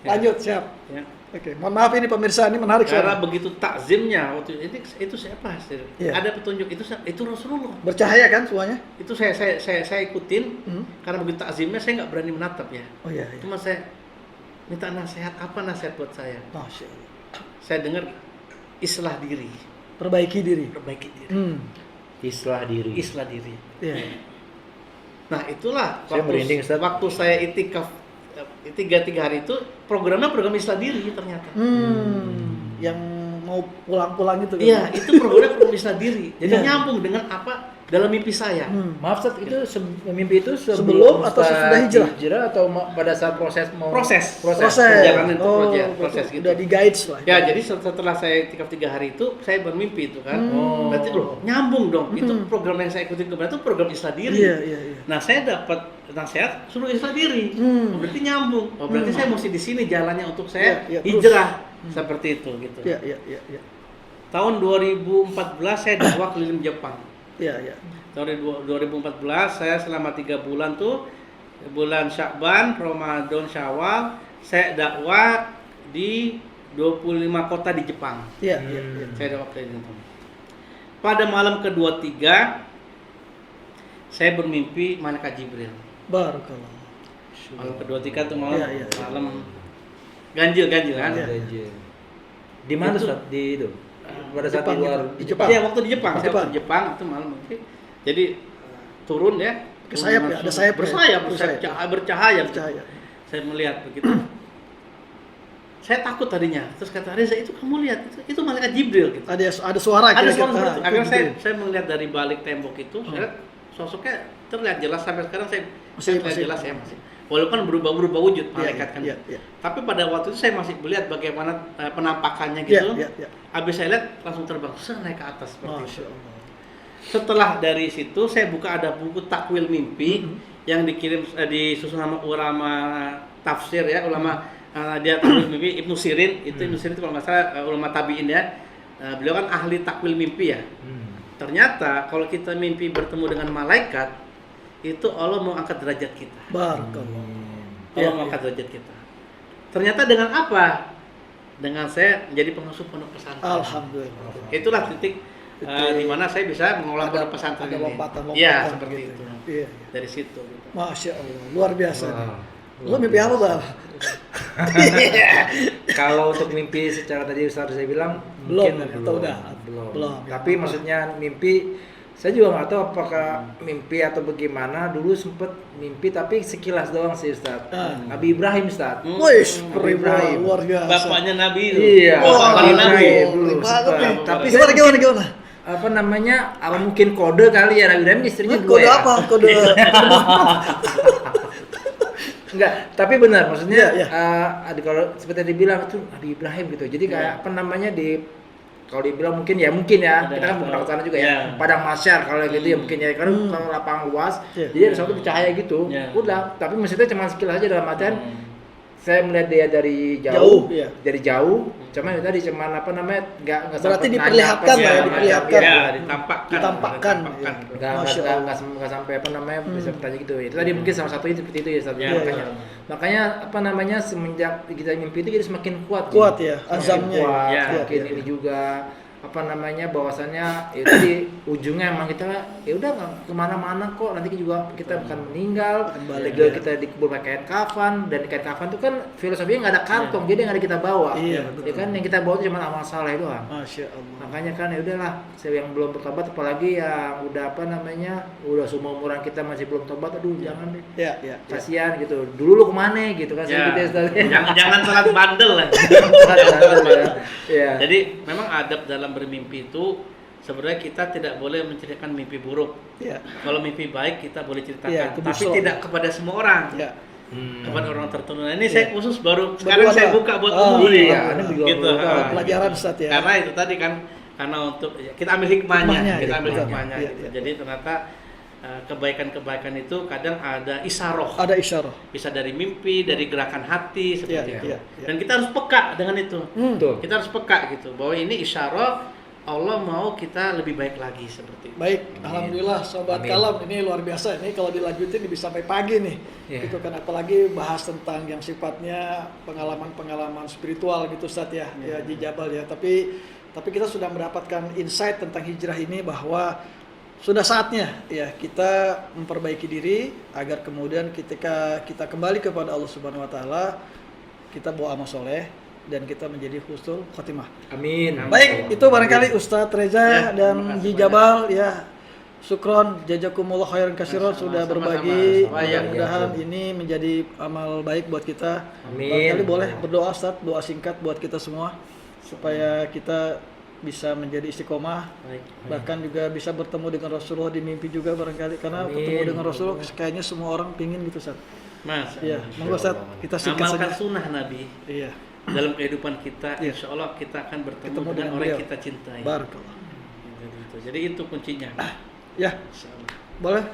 Lanjut, siap.
Ya.
Oke, mohon maaf ini pemirsa, ini menarik
Karena
soalnya.
begitu takzimnya waktu itu siapa?
Iya.
Ada petunjuk itu Rasulullah.
Bercahaya kan semuanya?
Itu saya ikutin
Hmm.
karena begitu takzimnya saya nggak berani menatap ya.
Oh iya.
Cuma saya minta nasihat, apa nasihat buat saya?
Masya Allah.
Saya dengar islah diri,
Perbaiki diri.
perbaiki diri,
Islah diri.
islah diri.
Iya.
Nah itulah
Saya merinding, Ustaz.
waktu saya itikaf 3 hari itu programnya program islah diri ternyata.
Yang mau pulang-pulang gitu kan?
Iya, itu programnya program islah diri. Jadi
Iya.
nyambung dengan apa dalam mimpi saya.
Maaf Ustaz, itu mimpi itu
Sebelum atau
Ustaz
sesudah hijrah?
atau pada saat proses mau
Proses.
Oh,
Perjalanan itu proses gitu.
udah di guide lah.
Ya, jadi setelah saya itikaf 3 hari itu, saya bermimpi itu kan.
Oh.
Berarti loh, nyambung dong. Itu program yang saya ikutin kemarin itu program islah diri.
Iya.
Nah, saya dapat nasihat suruh islah diri. Oh, berarti nyambung. Oh, berarti saya mesti di sini jalannya untuk saya
Iya,
hijrah. Seperti itu gitu.
Iya.
Tahun 2014 saya dakwah keliling Jepang.
Iya.
Tahun 2014 saya selama 3 bulan tuh, bulan Sya'ban, Ramadan, Syawal, saya dakwah di 25 kota di Jepang.
Iya.
Saya dakwah keliling Jepang. Pada malam kedua 3 saya bermimpi malaikat Jibril.
Barakallah.
Malam kedua 3 tuh malam
Iya.
malam ganjil kan?
Iya.
Di mana
Itu-
Ustaz? Di itu. Pada saat
Jepang,
di luar
di Jepang.
Iya, waktu di Jepang.
Di
Saya
Jepang.
waktu di Jepang itu malam mimpi. Jadi turun ya.
Ke sayap ya, ada sayap ya?
Bersayap,
Bersayap.
bercahaya.
Percaya.
Saya melihat begitu. Saya takut tadinya. Terus kata Reza, itu kamu lihat, itu malaikat Jibril gitu.
Ada suara
Ada
kira-kira.
suara seperti itu.
Ah,
Akhirnya
Jibril.
saya melihat dari balik tembok itu, saya lihat sosoknya terlihat jelas sampai sekarang saya
Masih-
lihat jelas
masih.
ya masih. Walaupun berubah wujud
Iya,
malaikat kan.
iya.
Tapi pada waktu itu saya masih melihat bagaimana penampakannya gitu.
Iya.
Habis saya lihat langsung terbang, naik ke atas seperti itu.
Masya Allah.
Setelah dari situ saya buka ada buku takwil mimpi yang dikirim disusun sama ulama tafsir ya, ulama dia takwil mimpi Ibnu Sirin, Ibnu Sirin itu kalau nggak salah ulama tabi'in ya. Beliau kan ahli takwil mimpi ya. Ternyata kalau kita mimpi bertemu dengan malaikat, itu Allah mau angkat derajat kita.
Barakallah.
Allah
Iya,
mau
iya.
angkat derajat kita. Ternyata dengan apa? Dengan saya menjadi pengasuh pondok pesantren.
Alhamdulillah.
Itulah titik di mana saya bisa mengolah pondok pesantren
ada
ini.
lompatan-lompatan
Iya, seperti
gitu.
itu.
Iya.
Dari situ. Gitu.
Masya Allah, luar biasa nih.
Wow.
Lu mimpi apa, Bang?
Kalau untuk mimpi secara tadi Ustaz saya bilang
Belum,
mungkin
atau udah?
belum.
Belum.
Tapi maksudnya mimpi saya juga nggak tahu apakah mimpi atau bagaimana. Dulu sempet mimpi tapi sekilas doang sih Ustaz. Nabi Ibrahim Ustaz.
Wih,
Nabi Ibrahim.
luar biasa.
Bapaknya Nabi itu.
Iya,
Oh,
Wah,
bapaknya Nabi.
Ibrahim dulu
Banget
sempet.
nih.
Tapi
Gimana,
saya
gimana?
apa namanya? Apa mungkin kode kali ya Nabi Ibrahim istrinya dua
Kode
ya?
apa? Kode
Enggak, tapi benar maksudnya
Iya,
kalau seperti yang dibilang itu Nabi Ibrahim gitu. Jadi kayak apa namanya kalau dibilang mungkin ya
Ada
kita kan pernah ke sana juga
Iya.
ya. Padang Masyar kalau gitu ya mungkin ya karena kalau lapangan luas
Iya.
jadi ada satu bercahaya gitu.
Iya.
Udah, tapi maksudnya cuma sekilas aja dalam artian saya melihat dia dari
Jauh,
jauh,
iya.
dari jauh. Cuman tadi cuman apa namanya nggak
Berarti
sempet nanya
diperlihatkan
apa
lah ya,
segala macam.
diperlihatkan.
Iya.
Ya, ditampakkan.
Ditampakkan.
Nggak
Masya Allah.
sampai apa namanya bisa bertanya gitu. Itu tadi mungkin salah satunya seperti itu ya Ustaz.
Iya,
Makanya apa namanya semenjak kita mimpi itu jadi semakin kuat.
Kuat
Ji.
ya,
Semakin
azamnya ya.
kuat,
Iya,
semakin
iya,
ini
iya.
juga bahwasannya itu di ujungnya emang kita ya udah nggak kemana-mana kok, nanti juga kita akan meninggal,
balik
juga
ya.
kita dikubur pakai kain kafan, dan kain kafan itu kan filosofinya nggak ada kantong, jadi nggak ada kita bawa,
Iya,
ya
betul.
kan yang kita bawa itu cuma amal saleh doang.
Masya Allah.
Makanya kan ya udahlah, saya yang belum bertobat, apalagi yang udah udah seumuran kita masih belum tobat, aduh jangan deh,
Ya, ya, ya.
kasihan gitu. Dulu lu kemana gitu kan,
Ya,
saya gitu ya.
jangan telat bandel lah.
Ya.
Jadi memang adab dalam bermimpi itu sebenarnya kita tidak boleh menceritakan mimpi buruk.
Ya,
Kalau mimpi baik kita boleh ceritakan,
Iya, itu
tapi
bisa.
tidak kepada semua orang.
ya.
Kepada orang tertentu. Nah, ini
Iya.
saya khusus baru sekarang
Berdua
saya
lah.
buka buat
Oh,
umum nih.
iya, ini juga
Gitu.
buka.
Ah.
Pelajaran Ustaz ya.
Karena itu tadi kan karena untuk ya, kita ambil hikmahnya, kita
iya,
ambil
betul.
hikmahnya
Iya,
gitu.
iya.
Jadi ternyata kebaikan-kebaikan itu kadang ada isaroh.
Ada isyarah.
Bisa dari mimpi, dari gerakan hati seperti
Iya,
itu.
iya, iya.
Dan kita harus peka dengan itu.
Betul.
Kita harus peka gitu bahwa ini isyarah Allah mau kita lebih baik lagi seperti itu.
Baik, alhamdulillah sobat
Amin.
kalam, ini luar biasa. Ini kalau dilanjutin bisa sampai pagi nih.
Iya.
Gitu kan, apalagi bahas tentang yang sifatnya pengalaman-pengalaman spiritual gitu Ustaz ya. Ya di Jabal ya. Tapi kita sudah mendapatkan insight tentang hijrah ini bahwa sudah saatnya ya kita memperbaiki diri agar kemudian ketika kita kembali kepada Allah Subhanahu wa taala kita bawa amal soleh dan kita menjadi husnul khotimah.
Amin.
Baik, itu barangkali Ustadz Reza
Ya,
dan
terima kasih
Ji Jabal ya. Syukron, jazakumullah khairan katsiran sudah
Sama-sama.
berbagi.
Sama-sama, ya.
Mudah-mudahan ini menjadi amal baik buat kita.
Amin.
Barangkali boleh berdoa Ustadz, doa singkat buat kita semua supaya kita bisa menjadi istiqomah,
Baik.
bahkan juga bisa bertemu dengan Rasulullah di mimpi juga barangkali, karena
Amin.
bertemu dengan Rasulullah kayaknya semua orang pingin gitu Ustadz.
Mas,
Iya, monggo Ustadz, kita singkat
amalkan
saja.
sunnah Nabi
Iya,
dalam kehidupan kita.
Iya.
Insya Allah kita akan bertemu
Ketemu
dengan
dengan
orang yang
beliau.
kita cintai.
barakallah.
Jadi itu kuncinya.
Ya,
Insya Allah.
boleh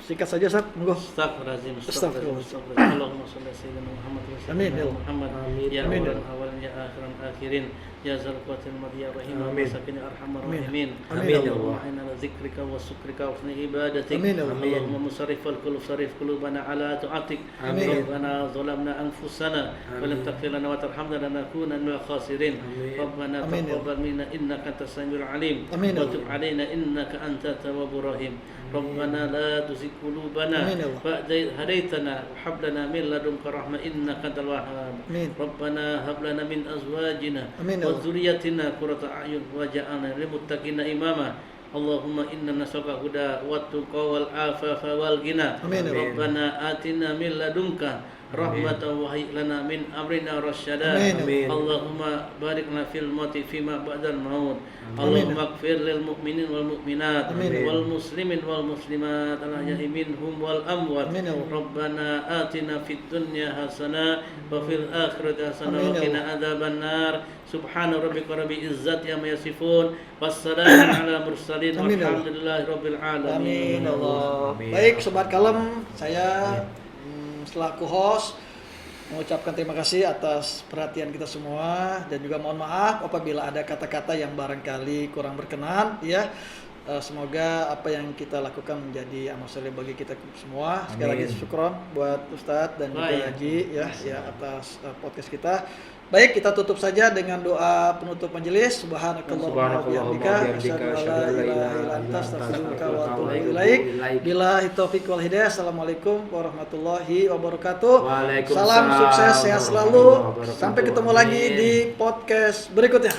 singkat saja Ustadz, monggo.
Astagfirullahaladzim,
Astagfirullah.
astagfirullah. Allahumma sholli ala sayyidina Muhammad wa sallim
Amin, ya
ala
Allah.
Muhammad.
Amin.
Ya
Amin, ya
awwalan awwalin ya akhiran akhirin ya zal quwwatil madhi ya rahim wa
Amin.
masakin ya arhamar
Amin.
rahimin.
Amin, ya
Allahumma inna ala zikrika wa syukrika wa husni ibadatik.
Amin, ya Allah.
Allahumma musarrifal qulub sarif qulubana ala ta'atik.
Amin.
Rabbana zalamna anfusana wa lam taghfir lana wa tarhamna lanakunanna minal khasirin.
Amin.
Rabbana
Amin, ya
taqabbal minna innaka antas samiul alim
Amin, ya
wa
Allah.
tub alaina innaka antat tawwabur rahim. ربنا لا تزغ قلوبنا
آمين يا الله.
بعد إذ هديتنا وهب لنا من لدنك رحمة إنك أنت الوهاب
آمين.
ربنا هب لنا من أزواجنا
آمين يا الله.
وذريتنا قرة أعين واجعلنا للمتقين إماما اللهم إنا نسألك الهدى والتقى والعفاف والغنى
آمين يا رب.
ربنا آتنا من لدنك رحمة وهيئ لنا من أمرنا رشدا
آمين.
اللهم بارك لنا في الموت فيما بعد الموت
آمين.
اللهم اغفر للمؤمنين والمؤمنات
آمين.
والمسلمين والمسلمات الأحياء منهم والأموات
آمين يا رب.
ربنا آتنا في الدنيا حسنة وفي الآخرة حسنة
آمين يا
وقنا
رب.
عذاب النار سبحان ربك رب العزة عما يصفون والسلام على المرسلين
آمين يا رب.
والحمد لله رب العالمين
Amin Allah.
Amin.
Baik sobat kalem, saya selaku host mengucapkan terima kasih atas perhatian kita semua dan juga mohon maaf apabila ada kata-kata yang barangkali kurang berkenan ya. Semoga apa yang kita lakukan menjadi amal soleh bagi kita semua. Sekali lagi
Amin.
syukron buat Ustadz dan juga
Baik.
Haji ya atas podcast kita. Baik, kita tutup saja dengan doa penutup majelis. Subhanakallahumma wa bihamdika asyhadu an la ilaha illa anta astaghfiruka wa atubu ilaik. Billahi taufiq wal hidayah. Assalamualaikum warahmatullahi wabarakatuh.
Waalaikumsalam
Salam sukses sehat selalu.
warahmatullahi wabarakatuh.
Sampai ketemu lagi
Amin.
di podcast berikutnya.